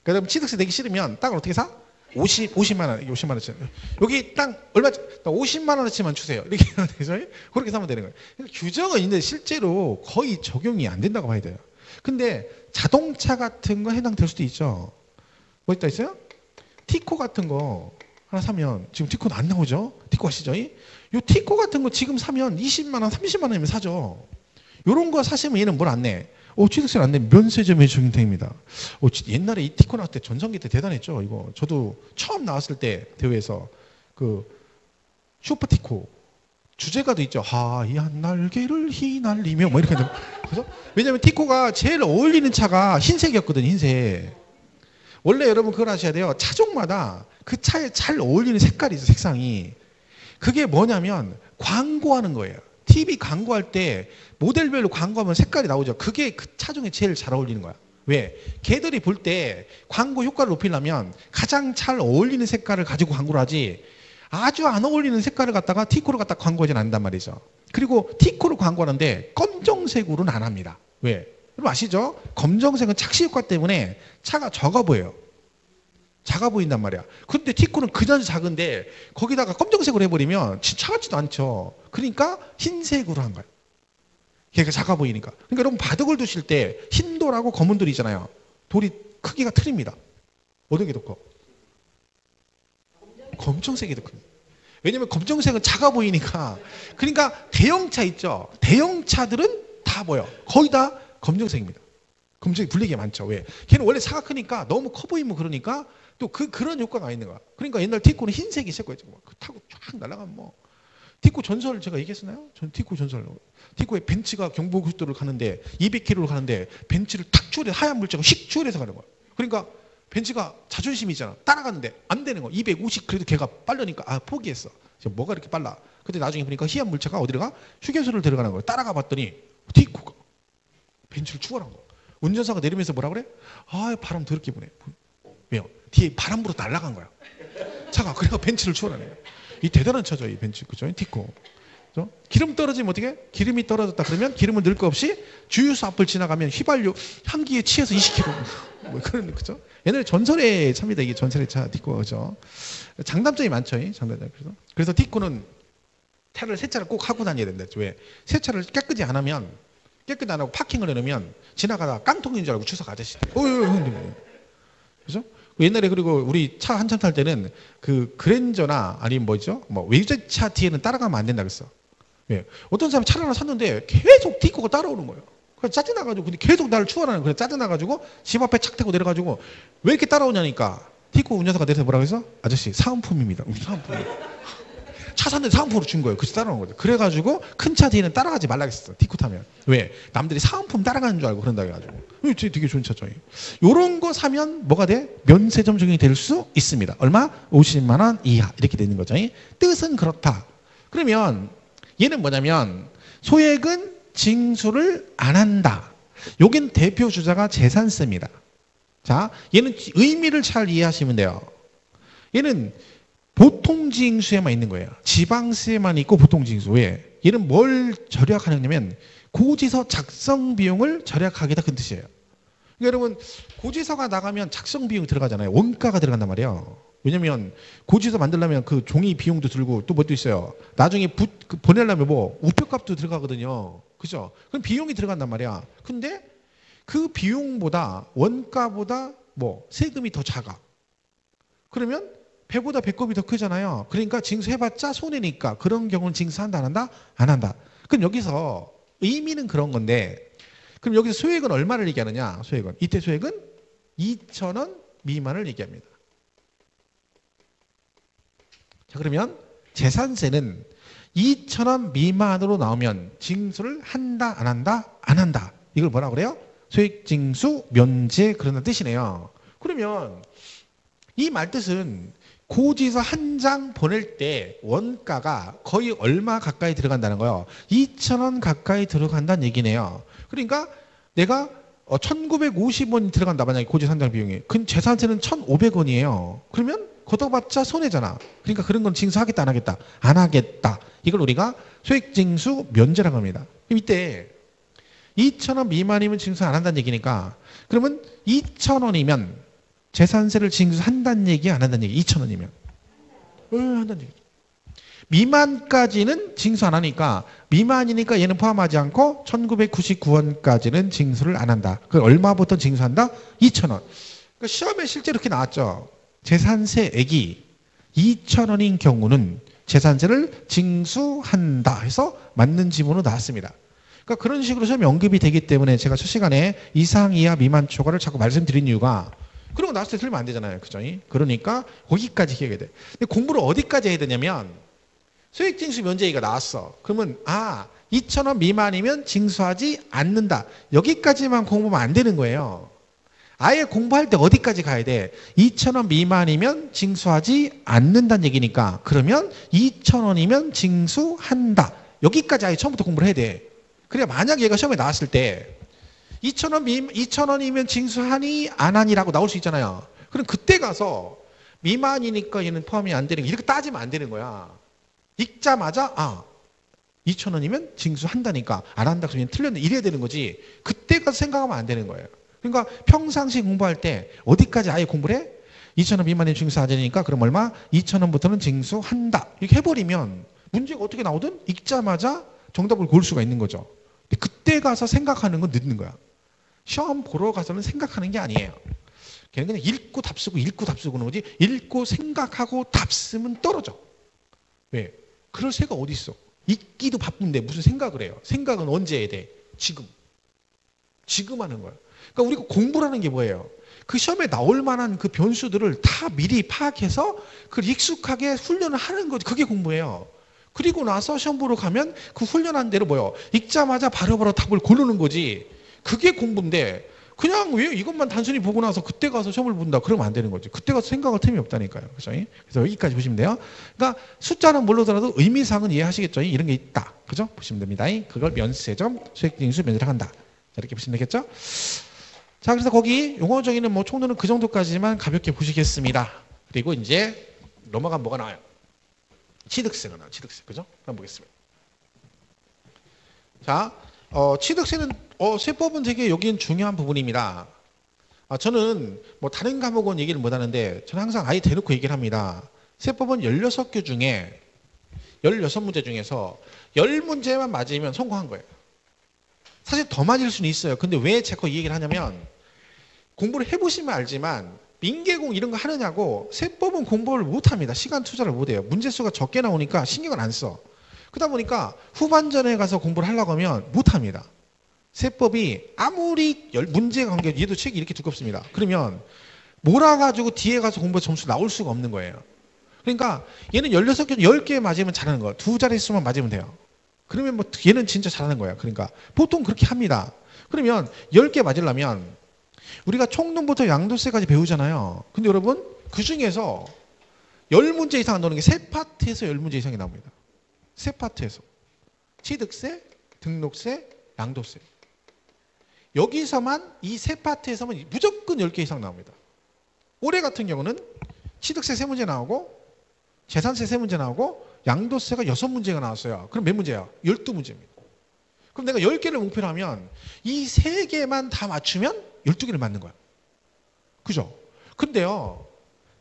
S1: 그럼 취득세 내기 싫으면 땅을 어떻게 사? 50만 원, 50만 원치. 여기 땅 얼마? 50만 원어치만 주세요. 이렇게 하면 되죠. 그렇게 사면 되는 거예요. 규정은 있는데 실제로 거의 적용이 안 된다고 봐야 돼요. 근데 자동차 같은 거 해당될 수도 있죠. 뭐 있다 있어요? 티코 같은 거 하나 사면 지금 티코는 안 나오죠? 티코 아시죠? 요 티코 같은 거 지금 사면 20만 원, 30만 원이면 사죠. 요런 거 사시면 얘는 뭘 안 내? 취득세를 안 내면 면세점에 적용됩니다. 옛날에 이 티코 나왔을 때 전성기 때 대단했죠. 이거 저도 처음 나왔을 때 대회에서 그 슈퍼 티코 주제가도 있죠. 하얀 날개를 휘날리며 뭐 이렇게 그래서 왜냐면 티코가 제일 어울리는 차가 흰색이었거든요. 흰색. 원래 여러분 그걸 아셔야 돼요. 차종마다 그 차에 잘 어울리는 색깔이 있어. 색상이. 그게 뭐냐면 광고하는 거예요. TV 광고할 때 모델별로 광고하면 색깔이 나오죠. 그게 그 차종에 제일 잘 어울리는 거야. 왜? 걔들이 볼 때 광고 효과를 높이려면 가장 잘 어울리는 색깔을 가지고 광고를 하지 아주 안 어울리는 색깔을 갖다가 티코를 갖다가 광고하지는 않는단 말이죠. 그리고 티코를 광고하는데 검정색으로는 안 합니다. 왜? 여러분 아시죠? 검정색은 착시 효과 때문에 차가 적어 보여요. 작아 보인단 말이야. 근데 티코는 그다지 작은데 거기다가 검정색으로 해버리면 차 같지도 않죠. 그러니까 흰색으로 한 거야. 걔가 작아 보이니까. 그러니까 여러분 바둑을 두실 때 흰 돌하고 검은 돌이 있잖아요. 돌이 크기가 틀립니다. 어떤 게 더 커? 검정색이 더 큽니다. 왜냐면 검정색은 작아 보이니까. 그러니까 대형차 있죠. 대형차들은 다 뭐예요? 거의 다 검정색입니다. 검정이 블랙이 많죠. 왜? 걔는 원래 차가 크니까 너무 커 보이면 그러니까 또 그런 효과가 있는 거야. 그러니까 옛날 티코는 흰색이 최고였죠. 타고 쫙 날아가면 뭐. 티코 전설 제가 얘기했었나요? 전 티코 전설. 티코에 벤츠가 경부고속도로를 가는데 200km를 가는데 벤츠를 탁 추월해 하얀 물자가 휙 추월해서 가는 거야. 그러니까 벤츠가 자존심이 있잖아. 따라가는데 안 되는 거야. 250 그래도 걔가 빠르니까 포기했어. 뭐가 이렇게 빨라. 근데 나중에 보니까 희한 물차가 어디로 가? 휴게소를 데려가는 거야. 따라가 봤더니 티코가 벤츠를 추월한 거야. 운전사가 내리면서 뭐라 그래? 바람 더럽게 부네. 왜요? 뒤에 바람 불어 날아간 거야. 차가. 그래서 벤츠를 추월하네. 이 대단한 차죠, 이 벤츠. 그죠? 티코. 그죠? 기름 떨어지면 어떻게? 기름이 떨어졌다 그러면 기름을 넣을 거 없이 주유소 앞을 지나가면 휘발유 향기에 취해서 20km. 뭐 그런, 그죠? 옛날에 전설의 차입니다. 이게 전설의 차, 티코. 그죠? 장단점이 많죠, 장단점. 그래서 티코는 세차를 꼭 하고 다녀야 된다. 왜? 세차를 깨끗이 안 하면, 깨끗이 안 하고 파킹을 해놓으면 지나가다가 깡통인 줄 알고 추석 아저씨. 그죠? 옛날에 그리고 우리 차 한참 탈 때는 그 그랜저나 아니면 뭐죠? 외제차 뒤에는 따라가면 안 된다 그랬어. 왜? 어떤 사람이 차를 하나 샀는데 계속 티코가 따라오는 거예요. 그래서 짜증나가지고 근데 계속 나를 추월하는 거예요. 짜증나가지고 집 앞에 착 타고 내려가지고 왜 이렇게 따라오냐니까 티코 운전사가 내려서 뭐라고 해서 아저씨 사은품입니다. 사은품. 차 샀는데 사은품으로 준 거예요. 그래서 따라오는 거죠. 그래가지고 큰 차 뒤에는 따라가지 말라 했어. 티코 타면. 왜? 남들이 사은품 따라가는 줄 알고 그런다 해가지고. 되게 좋은 차죠. 요런 거 사면 뭐가 돼? 면세점 적용이 될 수 있습니다. 얼마? 50만 원 이하. 이렇게 되는 거죠. 뜻은 그렇다. 그러면 얘는 뭐냐면 소액은 징수를 안 한다. 여긴 대표 주자가 재산세입니다. 자, 얘는 의미를 잘 이해하시면 돼요. 얘는 보통징수에만 있는 거예요. 지방세에만 있고 보통징수. 왜? 얘는 뭘 절약하느냐면 고지서 작성 비용을 절약하겠다 그런 뜻이에요. 그러니까 여러분 고지서가 나가면 작성 비용이 들어가잖아요. 원가가 들어간단 말이에요. 왜냐면 고지서 만들려면 그 종이 비용도 들고 또 뭣도 있어요. 나중에 보내려면 뭐 우표값도 들어가거든요. 그죠? 그럼 비용이 들어간단 말이야. 근데 그 비용보다 원가보다 뭐 세금이 더 작아. 그러면 배보다 배꼽이 더 크잖아요. 그러니까 징수해봤자 손해니까 그런 경우는 징수한다 안 한다? 안 한다. 그럼 여기서 의미는 그런 건데 그럼 여기서 소액은 얼마를 얘기하느냐? 소액은 이때 소액은 2,000원 미만을 얘기합니다. 자 그러면 재산세는 2,000원 미만으로 나오면 징수를 한다 안 한다? 안 한다. 이걸 뭐라 그래요? 소액징수 면제 그런 뜻이네요. 그러면 이 말뜻은 고지서 한 장 보낼 때 원가가 거의 얼마 가까이 들어간다는 거예요. 2,000원 가까이 들어간다는 얘기네요. 그러니까 내가 1,950원이 들어간다. 만약에 고지서 한 장 비용이. 그럼 재산세는 1,500원이에요. 그러면 걷어봤자 손해잖아. 그러니까 그런 건 징수하겠다 안 하겠다? 안 하겠다. 이걸 우리가 소액징수 면제라고 합니다. 그럼 이때 2,000원 미만이면 징수 안 한다는 얘기니까 그러면 2,000원이면 재산세를 징수한다는 얘기 안 한다는 얘기 2,000원이면 한다는 얘기. 미만까지는 징수 안 하니까 미만이니까 얘는 포함하지 않고 1,999원까지는 징수를 안 한다. 그 얼마부터 징수한다? 2,000원. 그러니까 시험에 실제로 이렇게 나왔죠. 재산세액이 2,000원인 경우는 재산세를 징수한다 해서 맞는 지문으로 나왔습니다. 그러니까 그런 식으로 시험에 언급이 되기 때문에 제가 첫 시간에 이상, 이하, 미만 초과를 자꾸 말씀드린 이유가 그런 거 나왔을 때 틀리면 안 되잖아요. 그죠? 그러니까 거기까지 기억해야 돼. 근데 공부를 어디까지 해야 되냐면 소액징수 면제가 나왔어. 그러면 2,000원 미만이면 징수하지 않는다. 여기까지만 공부하면 안 되는 거예요. 아예 공부할 때 어디까지 가야 돼? 2,000원 미만이면 징수하지 않는다는 얘기니까 그러면 2,000원이면 징수한다. 여기까지 아예 처음부터 공부를 해야 돼. 그래야 만약 얘가 시험에 나왔을 때 2,000원이면 징수하니 안 하니라고 나올 수 있잖아요. 그럼 그때 가서 미만이니까 얘는 포함이 안 되는 거 이렇게 따지면 안 되는 거야. 읽자마자 2,000원이면 징수한다니까 안 한다 그러면 틀렸네 이래야 되는 거지. 그때 가서 생각하면 안 되는 거예요. 그러니까 평상시 공부할 때 어디까지 아예 공부를 해? 2,000원 미만이면 징수하지 않으니까 그럼 얼마? 2,000원부터는 징수한다. 이렇게 해버리면 문제가 어떻게 나오든 읽자마자 정답을 고를 수가 있는 거죠. 근데 그때 가서 생각하는 건 늦는 거야. 시험 보러 가서는 생각하는 게 아니에요. 걔는 그냥 읽고 답 쓰고 읽고 답 쓰고 그러는 거지 읽고 생각하고 답 쓰면 떨어져. 왜? 그럴 새가 어디 있어. 읽기도 바쁜데 무슨 생각을 해요. 생각은 언제 해야 돼? 지금 하는 거야. 그러니까 우리가 공부라는 게 뭐예요? 그 시험에 나올 만한 그 변수들을 다 미리 파악해서 그걸 익숙하게 훈련을 하는 거지. 그게 공부예요. 그리고 나서 시험 보러 가면 그 훈련한 대로 뭐예요? 읽자마자 바로바로 답을 고르는 거지. 그게 공부인데 그냥 왜 이것만 단순히 보고 나서 그때 가서 시험을 본다 그러면 안 되는 거지. 그때 가서 생각할 틈이 없다니까요. 그죠? 그래서 여기까지 보시면 돼요. 그러니까 숫자는 모르더라도 의미상은 이해하시겠죠? 이런 게 있다. 그죠? 보시면 됩니다. 그걸 면세점 소액징수 면제를 한다. 이렇게 보시면 되겠죠? 자, 그래서 거기 용어적인 뭐 총론은 그 정도까지만 가볍게 보시겠습니다. 그리고 이제 넘어가면 뭐가 나와요? 취득세가 나와요. 취득세. 그죠? 한번 보겠습니다. 자, 취득세는 세법은 되게 여기는 중요한 부분입니다. 저는 뭐 다른 과목은 얘기를 못 하는데 저는 항상 아예 대놓고 얘기를 합니다. 세법은 16개 중에 16문제 중에서 10문제만 맞으면 성공한 거예요. 사실 더 맞을 수는 있어요. 근데 왜 자꾸 이 얘기를 하냐면 공부를 해보시면 알지만 민계공 이런 거 하느냐고 세법은 공부를 못합니다. 시간 투자를 못해요. 문제수가 적게 나오니까 신경을 안 써. 그러다 보니까 후반전에 가서 공부를 하려고 하면 못합니다. 세법이 아무리 문제가 관계 얘도 책이 이렇게 두껍습니다. 그러면 몰아가지고 뒤에 가서 공부 점수 나올 수가 없는 거예요. 그러니까 얘는 16개, 10개 맞으면 잘하는 거예요. 두 자릿수만 맞으면 돼요. 그러면 뭐 얘는 진짜 잘하는 거예요. 그러니까 보통 그렇게 합니다. 그러면 10개 맞으려면 우리가 총론부터 양도세까지 배우잖아요. 근데 여러분 그 중에서 10문제 이상 나오는 게 세 파트에서 10문제 이상이 나옵니다. 세 파트에서. 취득세, 등록세, 양도세. 여기서만 이 세 파트에서만 무조건 10개 이상 나옵니다. 올해 같은 경우는 취득세 3문제 나오고 재산세 3문제 나오고 양도세가 6문제가 나왔어요. 그럼 몇 문제야? 12문제입니다. 그럼 내가 10개를 목표로 하면 이 3개만 다 맞추면 12개를 맞는 거야. 그죠? 근데요,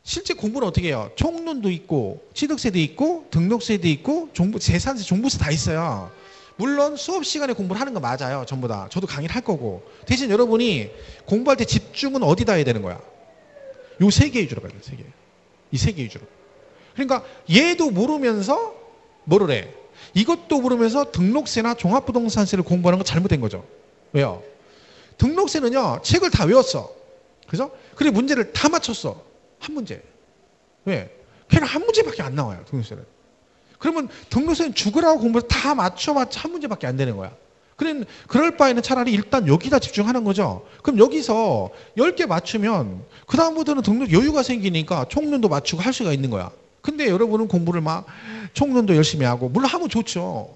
S1: 실제 공부는 어떻게 해요? 총론도 있고, 취득세도 있고, 등록세도 있고, 재산세, 종부세 다 있어요. 물론 수업 시간에 공부를 하는 거 맞아요. 전부 다. 저도 강의를 할 거고. 대신 여러분이 공부할 때 집중은 어디다 해야 되는 거야? 요 3개 위주로 가야 돼요. 3개. 이 3개 위주로. 그러니까 얘도 모르면서 뭐를 해? 이것도 모르면서 등록세나 종합부동산세를 공부하는 건 잘못된 거죠. 왜요? 등록세는요, 책을 다 외웠어. 그죠? 그리고 문제를 다 맞췄어. 한 문제. 왜? 걔는 한 문제밖에 안 나와요. 등록세는. 그러면 등록세는 죽으라고 공부를 다 맞춰봤자 한 문제밖에 안 되는 거야. 그럴 바에는 차라리 일단 여기다 집중하는 거죠. 그럼 여기서 10개 맞추면 그 다음부터는 등록 여유가 생기니까 총론도 맞추고 할 수가 있는 거야. 근데 여러분은 공부를 막 총론도 열심히 하고 물론 하면 좋죠.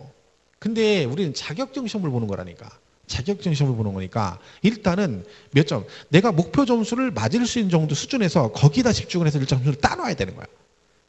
S1: 근데 우리는 자격증 시험을 보는 거라니까. 자격증 시험을 보는 거니까 일단은 몇 점, 내가 목표 점수를 맞을 수 있는 정도 수준에서 거기다 집중을 해서 일단 점수를 따놔야 되는 거야.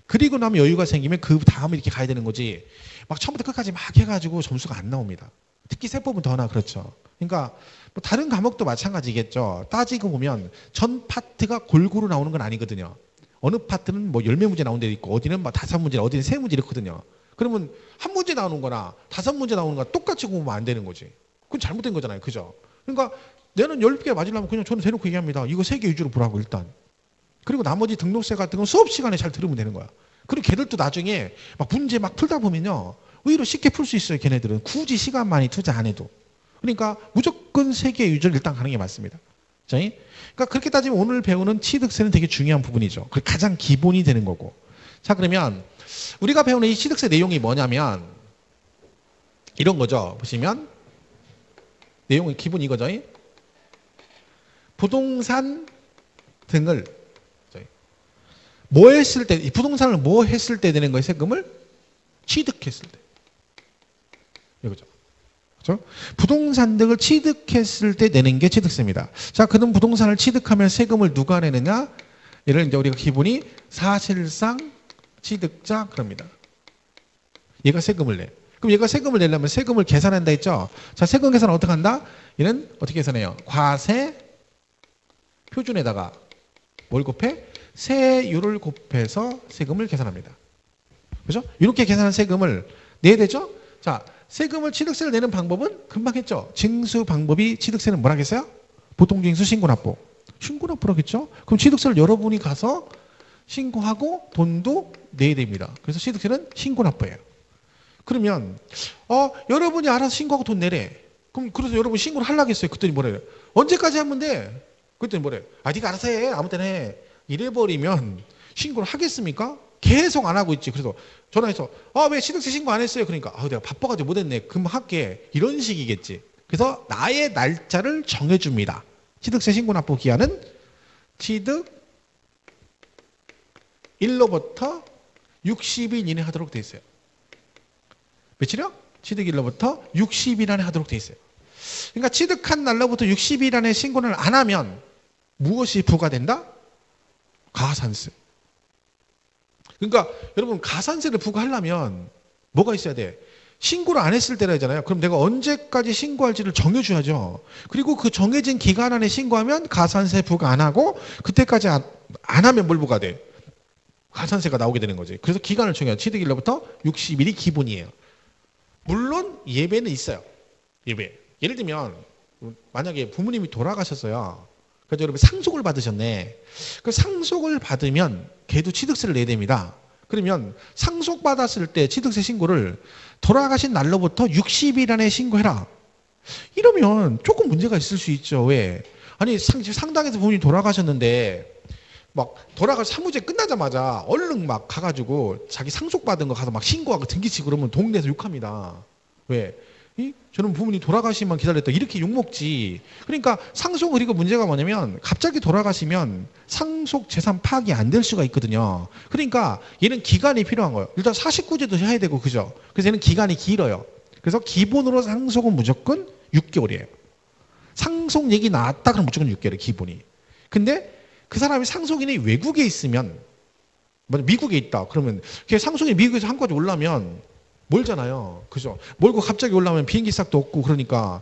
S1: 그리고 나면 여유가 생기면 그 다음에 이렇게 가야 되는 거지. 막 처음부터 끝까지 막 해가지고 점수가 안 나옵니다. 특히 세법은 더나 그렇죠. 그러니까 뭐 다른 과목도 마찬가지겠죠. 따지고 보면 전 파트가 골고루 나오는 건 아니거든요. 어느 파트는 뭐 10문제 나오는 데도 있고 어디는 뭐 5문제, 어디는 3문제 이렇거든요. 그러면 한 문제 나오는 거나 5문제 나오는 거나 똑같이 공부하면 안 되는 거지. 그건 잘못된 거잖아요. 그죠? 그러니까 내는 10개 맞으려면 그냥 저는 대놓고 얘기합니다. 이거 3개 위주로 보라고 일단. 그리고 나머지 등록세 같은 건 수업 시간에 잘 들으면 되는 거야. 그리고 걔들도 나중에 막 문제 막 풀다 보면요. 의외로 쉽게 풀 수 있어요. 걔네들은. 굳이 시간 많이 투자 안 해도. 그러니까 무조건 3개 위주로 일단 가는 게 맞습니다. 그러니까 그렇게 따지면 오늘 배우는 취득세는 되게 중요한 부분이죠. 그게 가장 기본이 되는 거고. 자, 그러면 우리가 배우는 이 취득세 내용이 뭐냐면 이런 거죠. 보시면 내용은 기본 이거죠. 부동산 등을 뭐 했을 때, 이 부동산을 뭐 했을 때 되는 거예요? 세금을 취득했을 때. 이거죠. 그렇죠? 부동산 등을 취득했을 때 내는 게 취득세입니다. 자, 그럼 부동산을 취득하면 세금을 누가 내느냐? 얘를 이제 우리가 기본이 사실상 취득자 그럽니다. 얘가 세금을 내. 그럼 얘가 세금을 내려면 세금을 계산한다 했죠? 자, 세금 계산은 어떻게 한다? 얘는 어떻게 계산해요? 과세 표준에다가 뭘 곱해? 세율을 곱해서 세금을 계산합니다. 그죠? 이렇게 계산한 세금을 내야 되죠? 자, 세금을 취득세를 내는 방법은 금방 했죠? 징수 방법이 취득세는 뭐라 했어요? 보통징수 신고납부. 신고납부라겠죠? 그럼 취득세를 여러분이 가서 신고하고 돈도 내야 됩니다. 그래서 취득세는 신고납부예요. 그러면 여러분이 알아서 신고하고 돈 내래. 그럼 그래서 여러분 신고를 하려고 했어요. 그랬더니 뭐래요? 언제까지 하면 돼? 그랬더니 뭐래요? 네가 알아서 해. 아무 때나 해. 이래버리면 신고를 하겠습니까? 계속 안 하고 있지. 그래서 전화해서 왜 취득세 신고 안 했어요? 그러니까 내가 바빠가지고 못했네. 그럼 할게. 이런 식이겠지. 그래서 나의 날짜를 정해줍니다. 취득세 신고 납부 기한은 취득 일로부터 60일 이내 하도록 돼 있어요. 며칠이요? 취득일로부터 60일 안에 하도록 돼 있어요. 그러니까 취득한 날로부터 60일 안에 신고를 안 하면 무엇이 부과된다? 가산세. 그러니까 여러분 가산세를 부과하려면 뭐가 있어야 돼? 신고를 안 했을 때라잖아요. 그럼 내가 언제까지 신고할지를 정해줘야죠. 그리고 그 정해진 기간 안에 신고하면 가산세 부과 안 하고 그때까지 안 하면 뭘 부과돼? 가산세가 나오게 되는 거지. 그래서 기간을 정해요. 취득일로부터 60일이 기본이에요. 물론 예배는 있어요. 예배. 예를 들면 만약에 부모님이 돌아가셨어요. 그래서 여러분 상속을 받으셨네. 그 상속을 받으면 걔도 취득세를 내야 됩니다. 그러면 상속받았을 때 취득세 신고를 돌아가신 날로부터 60일 안에 신고해라. 이러면 조금 문제가 있을 수 있죠. 왜? 아니 상당에서 부모님이 돌아가셨는데 막 돌아가서 사무제 끝나자마자 얼른 막 가가지고 자기 상속받은 거 가서 막 신고하고 등기치고 그러면 동네에서 욕합니다. 왜? 저는 부모님 돌아가시면 기다렸다 이렇게 욕먹지. 그러니까 상속을 그리고 문제가 뭐냐면 갑자기 돌아가시면 상속 재산 파악이 안 될 수가 있거든요. 그러니까 얘는 기간이 필요한 거예요. 일단 49제도 해야 되고 그죠? 그래서 얘는 기간이 길어요. 그래서 기본으로 상속은 무조건 6개월이에요. 상속 얘기 나왔다 그러면 무조건 6개월이에요. 기본이. 근데 그 사람이 상속인이 외국에 있으면 미국에 있다. 그러면 상속이 미국에서 한국까지 올라면 멀잖아요. 그죠? 멀고 갑자기 올라오면 비행기 싹도 없고 그러니까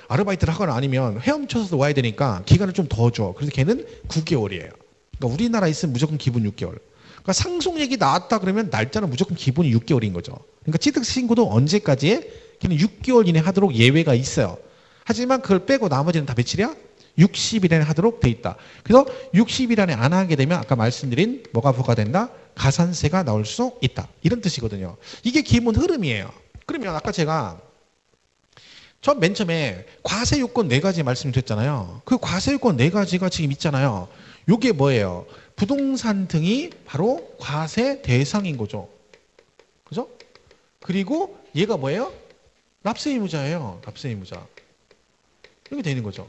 S1: 아르바이트를 하거나 아니면 헤엄쳐서 와야 되니까 기간을 좀 더 줘. 그래서 걔는 9개월이에요. 그러니까 우리나라에 있으면 무조건 기본 6개월. 그러니까 상속액이 나왔다 그러면 날짜는 무조건 기본이 6개월인 거죠. 그러니까 취득 신고도 언제까지에 걔는 6개월 이내 하도록 예외가 있어요. 하지만 그걸 빼고 나머지는 다 며칠이야? 60일 안에 하도록 돼 있다. 그래서 60일 안에 안 하게 되면 아까 말씀드린 뭐가 부과된다? 가산세가 나올 수 있다. 이런 뜻이거든요. 이게 기본 흐름이에요. 그러면 아까 제가 맨 처음에 과세 요건 4가지 말씀드렸잖아요. 그 과세 요건 4가지가 지금 있잖아요. 요게 뭐예요? 부동산 등이 바로 과세 대상인 거죠. 그죠? 그리고 얘가 뭐예요? 납세 의무자예요. 납세 의무자. 이렇게 되는 거죠.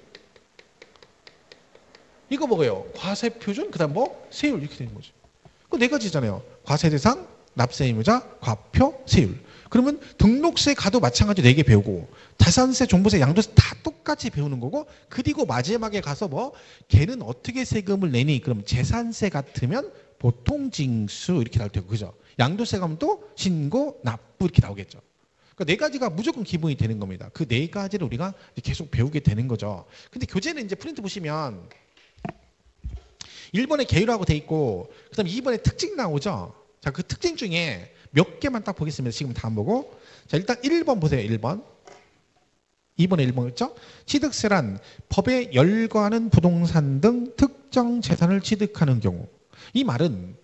S1: 이거 뭐예요? 과세 표준, 그 다음 세율 이렇게 되는 거죠. 그 4가지잖아요. 과세 대상, 납세 의무자, 과표, 세율. 그러면 등록세 가도 마찬가지로 4개 배우고 자산세, 종부세, 양도세 다 똑같이 배우는 거고 그리고 마지막에 가서 걔는 어떻게 세금을 내니? 그럼 재산세 같으면 보통징수 이렇게 나올 테고 그죠? 양도세 가면 또 신고, 납부 이렇게 나오겠죠. 그러니까 4가지가 무조건 기본이 되는 겁니다. 그 4가지를 우리가 계속 배우게 되는 거죠. 근데 교재는 이제 프린트 보시면 1번에 계율하고 돼 있고 그다음 2번에 특징 나오죠. 자, 그 특징 중에 몇 개만 딱 보겠습니다. 지금 다 안 보고. 자, 일단 1번 보세요. 1번. 2번에 1번 있죠? 취득세란 법에 열거하는 부동산 등 특정 재산을 취득하는 경우. 이 말은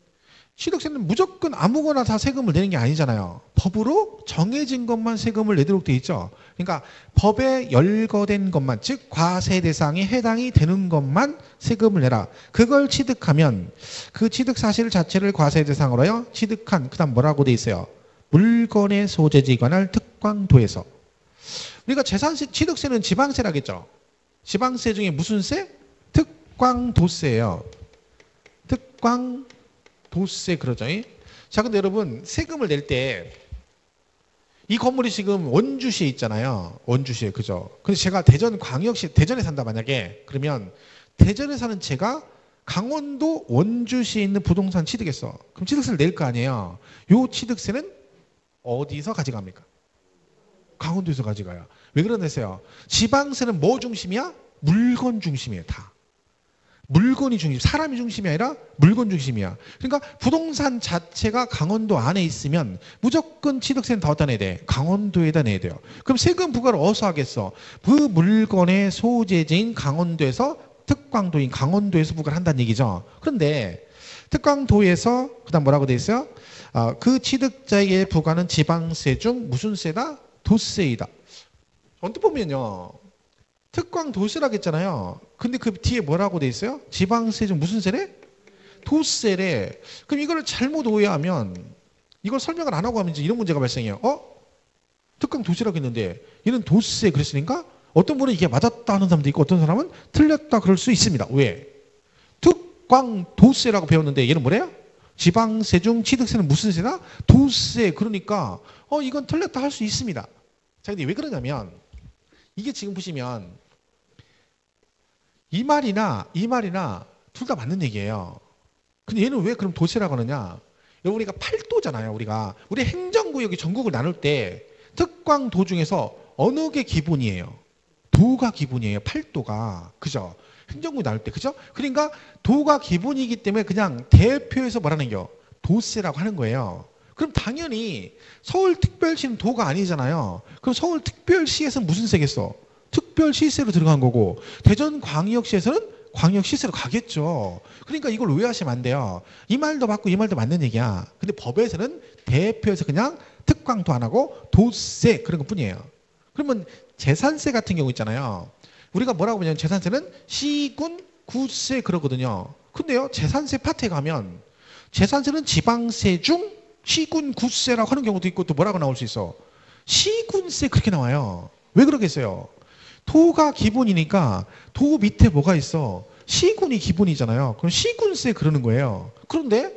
S1: 취득세는 무조건 아무거나 다 세금을 내는 게 아니잖아요. 법으로 정해진 것만 세금을 내도록 돼 있죠. 그러니까 법에 열거된 것만, 즉 과세 대상에 해당이 되는 것만 세금을 내라. 그걸 취득하면 그 취득 사실 자체를 과세 대상으로 하여 취득한, 그 다음 뭐라고 돼 있어요? 물건의 소재지에 관할 특광도에서. 우리가 재산세, 취득세는 지방세라겠죠. 지방세 중에 무슨 세? 특광도세예요. 특광도세 그러죠. 자, 근데 여러분 세금을 낼 때 이 건물이 지금 원주시에 있잖아요. 원주시에, 그죠? 근데 제가 대전광역시, 대전에 산다 만약에, 그러면 대전에 사는 제가 강원도 원주시에 있는 부동산 취득했어. 그럼 취득세를 낼 거 아니에요. 요 취득세는 어디서 가져갑니까? 강원도에서 가져가요. 왜 그러겠어요? 지방세는 뭐 중심이야? 물건 중심이에요. 다. 물건이 중심, 사람이 중심이 아니라 물건 중심이야. 그러니까 부동산 자체가 강원도 안에 있으면 무조건 취득세는 다 어디다 내야 돼? 강원도에다 내야 돼요. 그럼 세금 부과를 어디서 하겠어? 그 물건의 소재지인 강원도에서, 특광도인 강원도에서 부과를 한다는 얘기죠. 그런데 특광도에서 그다음 뭐라고 돼 있어요? 그 취득자에게 부과하는 지방세 중 무슨 세다? 도세이다. 언뜻 보면요, 특광도세라고 했잖아요. 근데 그 뒤에 뭐라고 돼 있어요? 지방세 중 무슨 세래? 도세래. 그럼 이걸 잘못 오해하면, 이걸 설명을 안 하고 하면 이제 이런 문제가 발생해요. 특광도세라고 했는데 얘는 도세 그랬으니까 어떤 분은 이게 맞았다 하는 사람도 있고 어떤 사람은 틀렸다 그럴 수 있습니다. 왜? 특광도세라고 배웠는데 얘는 뭐래요? 지방세 중 취득세는 무슨 세다? 도세. 그러니까 이건 틀렸다 할 수 있습니다. 자, 근데 왜 그러냐면 이게 지금 보시면 이 말이나 둘 다 맞는 얘기예요. 근데 얘는 왜 그럼 도세라고 하느냐? 여러분, 우리가 8도잖아요. 우리 행정구역이 전국을 나눌 때 특광도 중에서 어느 게 기본이에요? 도가 기본이에요. 8도가. 그죠? 행정구역 나눌 때. 그죠? 그러니까 도가 기본이기 때문에 그냥 대표해서 뭐라는 겨? 도세라고 하는 거예요. 그럼 당연히 서울특별시는 도가 아니잖아요. 그럼 서울특별시에서는 무슨 세겠어? 특별시세로 들어간 거고, 대전광역시에서는 광역시세로 가겠죠. 그러니까 이걸 오해하시면 안 돼요. 이 말도 맞고 이 말도 맞는 얘기야. 근데 법에서는 대표해서 그냥 특광도 안 하고 도세 그런 것 뿐이에요. 그러면 재산세 같은 경우 있잖아요. 우리가 뭐라고 보냐면 재산세는 시군 구세 그러거든요. 근데요, 재산세 파트에 가면 재산세는 지방세 중 시군 구세라고 하는 경우도 있고 또 뭐라고 나올 수 있어? 시군세 그렇게 나와요. 왜 그러겠어요? 도가 기본이니까 도 밑에 뭐가 있어? 시군이 기본이잖아요. 그럼 시군세 그러는 거예요. 그런데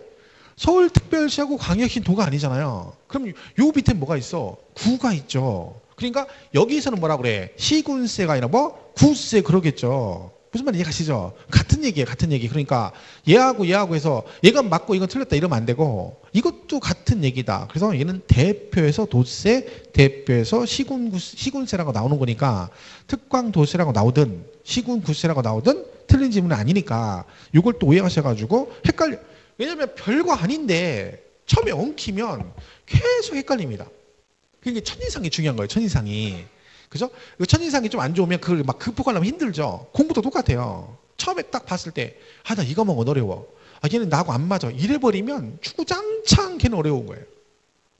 S1: 서울특별시하고 광역시는 도가 아니잖아요. 그럼 요 밑에 뭐가 있어? 구가 있죠. 그러니까 여기서는 뭐라 그래? 시군세가 아니라 구세 그러겠죠. 무슨 말인지 이해가시죠? 같은 얘기예요, 같은 얘기. 그러니까 얘하고 해서 얘가 맞고 이건 틀렸다 이러면 안 되고 이것도 같은 얘기다. 그래서 얘는 대표에서 도세, 대표에서 시군세라고 나오는 거니까 특광도세라고 나오든 시군구세라고 나오든 틀린 지문은 아니니까 이걸 또 오해하셔가지고 헷갈려. 왜냐면 별거 아닌데 처음에 엉키면 계속 헷갈립니다. 그게 첫인상이 중요한 거예요, 첫인상이. 그죠? 첫인상이 좀 안 좋으면 그걸 막 극복하려면 힘들죠. 공부도 똑같아요. 처음에 딱 봤을 때, 나 이거 먹어 어려워. 얘는 나하고 안 맞아. 이래버리면 주구장창 걔는 어려운 거예요.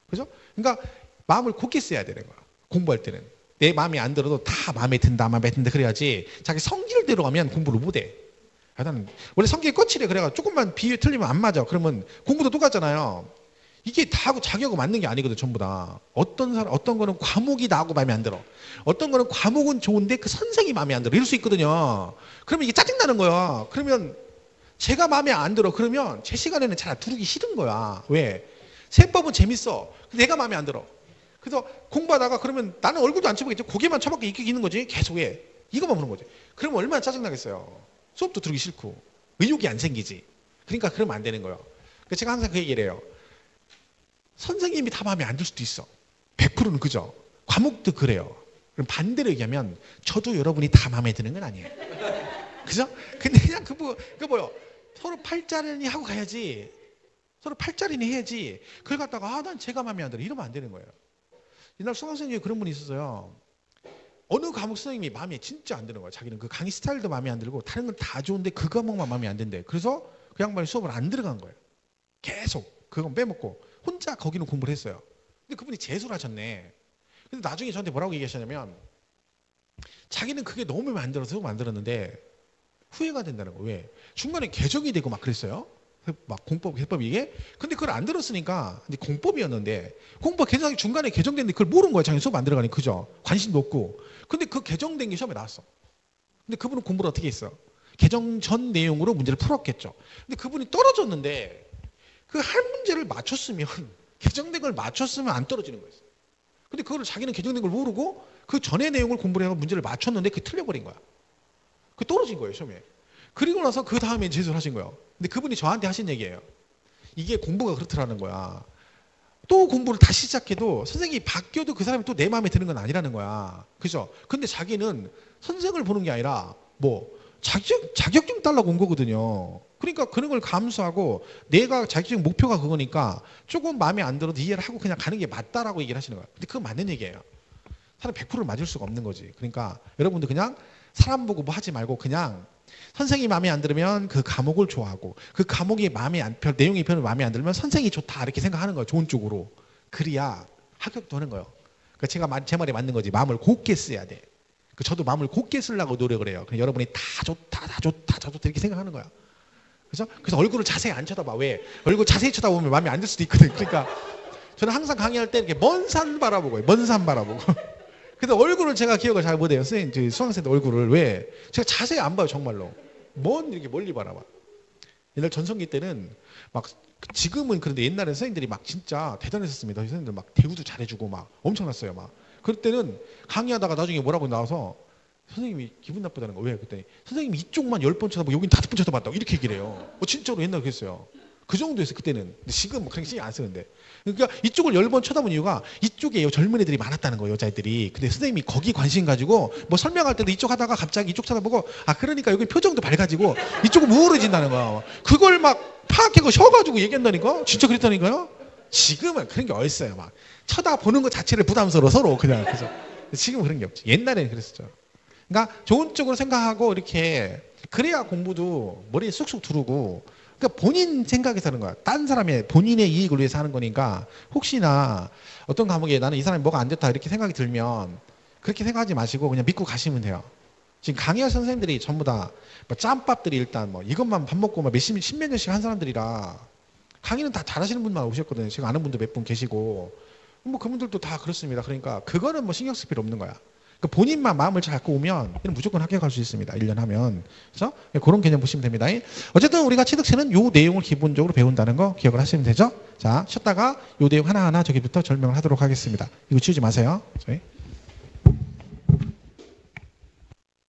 S1: 그죠? 그러니까 마음을 굳게 써야 되는 거야. 공부할 때는. 내 마음이 안 들어도 다 마음에 든다, 그래야지 자기 성질대로 가면 공부를 못해. 나는 원래 성격이 거칠해. 그래가 조금만 비유 틀리면 안 맞아. 그러면 공부도 똑같잖아요. 이게 다하고 자기하고 맞는 게 아니거든, 전부 다. 어떤 거는 과목이 나하고 마음에 안 들어. 어떤 거는 과목은 좋은데 그 선생이 마음에 안 들어. 이럴 수 있거든요. 그러면 이게 짜증나는 거야. 그러면 제가 마음에 안 들어. 그러면 제 시간에는 잘 두르기 싫은 거야. 왜? 세법은 재밌어. 내가 마음에 안 들어. 그래서 공부하다가 그러면 나는 얼굴도 안 쳐보겠죠. 고개만 쳐박고 있는 거지. 계속 왜? 이것만 보는 거지. 그러면 얼마나 짜증나겠어요. 수업도 들기 싫고. 의욕이 안 생기지. 그러니까 그러면 안 되는 거예요. 제가 항상 그 얘기를 해요. 선생님이 다 마음에 안 들 수도 있어. 100%는 그죠. 과목도 그래요. 그럼 반대로 얘기하면 저도 여러분이 다 마음에 드는 건 아니에요. 그죠? 근데 그냥 뭐요. 서로 팔자리니 하고 가야지. 서로 팔자리니 해야지. 그걸 갖다가 난 제가 마음에 안 들어. 이러면 안 되는 거예요. 옛날 수강생님이 그런 분이 있었어요. 어느 과목 선생님이 마음에 진짜 안 드는 거야. 자기는 그 강의 스타일도 마음에 안 들고 다른 건 다 좋은데 그 과목만 마음에 안 든대. 그래서 그 양반이 수업을 안 들어간 거예요. 계속 그건 빼먹고 혼자 거기는 공부를 했어요. 근데 그분이 재수를 하셨네. 근데 나중에 저한테 뭐라고 얘기하셨냐면 자기는 그게 너무 마음에 안 들어서 만들었는데 후회가 된다는 거예요. 왜? 중간에 개정이 되고 막 그랬어요. 막 공법, 해법 이게. 근데 그걸 안 들었으니까 근데 공법이었는데 공법 개정이 중간에 개정됐는데 그걸 모르는 거예요. 자기 수업 안 들어가니 그죠? 관심도 없고. 근데 그 개정된 게 시험에 나왔어. 근데 그분은 공부를 어떻게 했어요? 개정 전 내용으로 문제를 풀었겠죠. 근데 그분이 떨어졌는데 그 한 문제를 맞췄으면 개정된 걸 맞췄으면 안 떨어지는 거였어요. 근데 그거를 자기는 개정된 걸 모르고 그 전의 내용을 공부를 해서 문제를 맞췄는데 그게 틀려버린 거야. 그 떨어진 거예요, 시험에. 그리고 나서 그 다음에 재수를 하신 거예요. 근데 그분이 저한테 하신 얘기예요. 이게 공부가 그렇더라는 거야. 또 공부를 다시 시작해도 선생님이 바뀌어도 그 사람이 또 내 마음에 드는 건 아니라는 거야. 그죠? 근데 자기는 선생을 보는 게 아니라 자격증 따려고 온 거거든요. 그러니까 그런 걸 감수하고 내가 자격증 목표가 그거니까 조금 마음에 안 들어도 이해를 하고 그냥 가는 게 맞다라고 얘기를 하시는 거예요. 근데 그건 맞는 얘기예요. 사람 100%를 맞을 수가 없는 거지. 그러니까 여러분들 그냥 사람 보고 뭐 하지 말고 그냥 선생님이 마음에 안 들으면 그 과목을 좋아하고 그 과목이 내용이 별로 마음에 안 들면 선생이 좋다 이렇게 생각하는 거예요. 좋은 쪽으로. 그래야 합격도 하는 거예요. 그러니까 제 말이 맞는 거지. 마음을 곱게 써야 돼. 저도 마음을 곱게 쓰려고 노력을 해요. 그냥 여러분이 다 좋다 이렇게 생각하는 거야. 그죠? 그래서 얼굴을 자세히 안 쳐다봐. 왜? 얼굴 자세히 쳐다보면 마음에 안 들 수도 있거든. 그러니까 저는 항상 강의할 때 이렇게 먼 산 바라보고 먼 산 바라보고. 근데 얼굴을 제가 기억을 잘 못해요. 선생님, 수강생들 얼굴을. 왜? 제가 자세히 안 봐요, 정말로. 이렇게 멀리 바라봐. 옛날 전성기 때는 막 지금은 그런데 옛날에 선생님들이 막 진짜 대단했었습니다. 선생님들 막 대우도 잘해주고 막 엄청났어요. 막. 그럴 때는 강의하다가 나중에 뭐라고 나와서 선생님이 기분 나쁘다는 거. 왜? 그랬더니 선생님이 이쪽만 10번 쳐다보고 여긴 5번 쳐다봤다고 이렇게 얘기를 해요. 진짜로 옛날에 그랬어요. 그 정도였어요 그때는. 근데 지금 뭐 그런 신경 안 쓰는데. 그러니까 이쪽을 10번 쳐다본 이유가 이쪽에 젊은 애들이 많았다는 거예요. 여자애들이. 근데 선생님이 거기 관심 가지고 뭐 설명할 때도 이쪽 하다가 갑자기 이쪽 쳐다보고 그러니까 여기 표정도 밝아지고 이쪽은 우울해진다는 거야. 그걸 막 파악하고 쉬어가지고 얘기한다니까. 진짜 그랬다니까요. 지금은 그런 게 어딨어요. 막 쳐다보는 것 자체를 부담스러워 서로 그냥. 그래서 지금은 그런 게 없지. 옛날에는 그랬었죠. 그러니까 좋은 쪽으로 생각하고 이렇게 그래야 공부도 머리에 쑥쑥 들어오고. 그러니까 본인 생각에서 하는 거야. 딴 사람의 본인의 이익을 위해서 하는 거니까 혹시나 어떤 과목에 나는 이 사람이 뭐가 안 됐다 이렇게 생각이 들면 그렇게 생각하지 마시고 그냥 믿고 가시면 돼요. 지금 강의할 선생님들이 전부 다 뭐 짬밥들이 일단 뭐 이것만 밥 먹고 막 십몇 년씩 한 사람들이라 강의는 다 잘하시는 분만 오셨거든요. 제가 아는 분도 몇 분 계시고 뭐 그분들도 다 그렇습니다. 그러니까 그거는 뭐 신경 쓸 필요 없는 거야. 그러니까 본인만 마음을 잘 갖고 오면 무조건 합격할 수 있습니다. 1년 하면. 그래서 그런 개념 보시면 됩니다. 어쨌든 우리가 취득세는 요 내용을 기본적으로 배운다는 거 기억을 하시면 되죠. 자, 쉬었다가 요 내용 하나하나 저기부터 설명을 하도록 하겠습니다. 이거 치우지 마세요. 저희.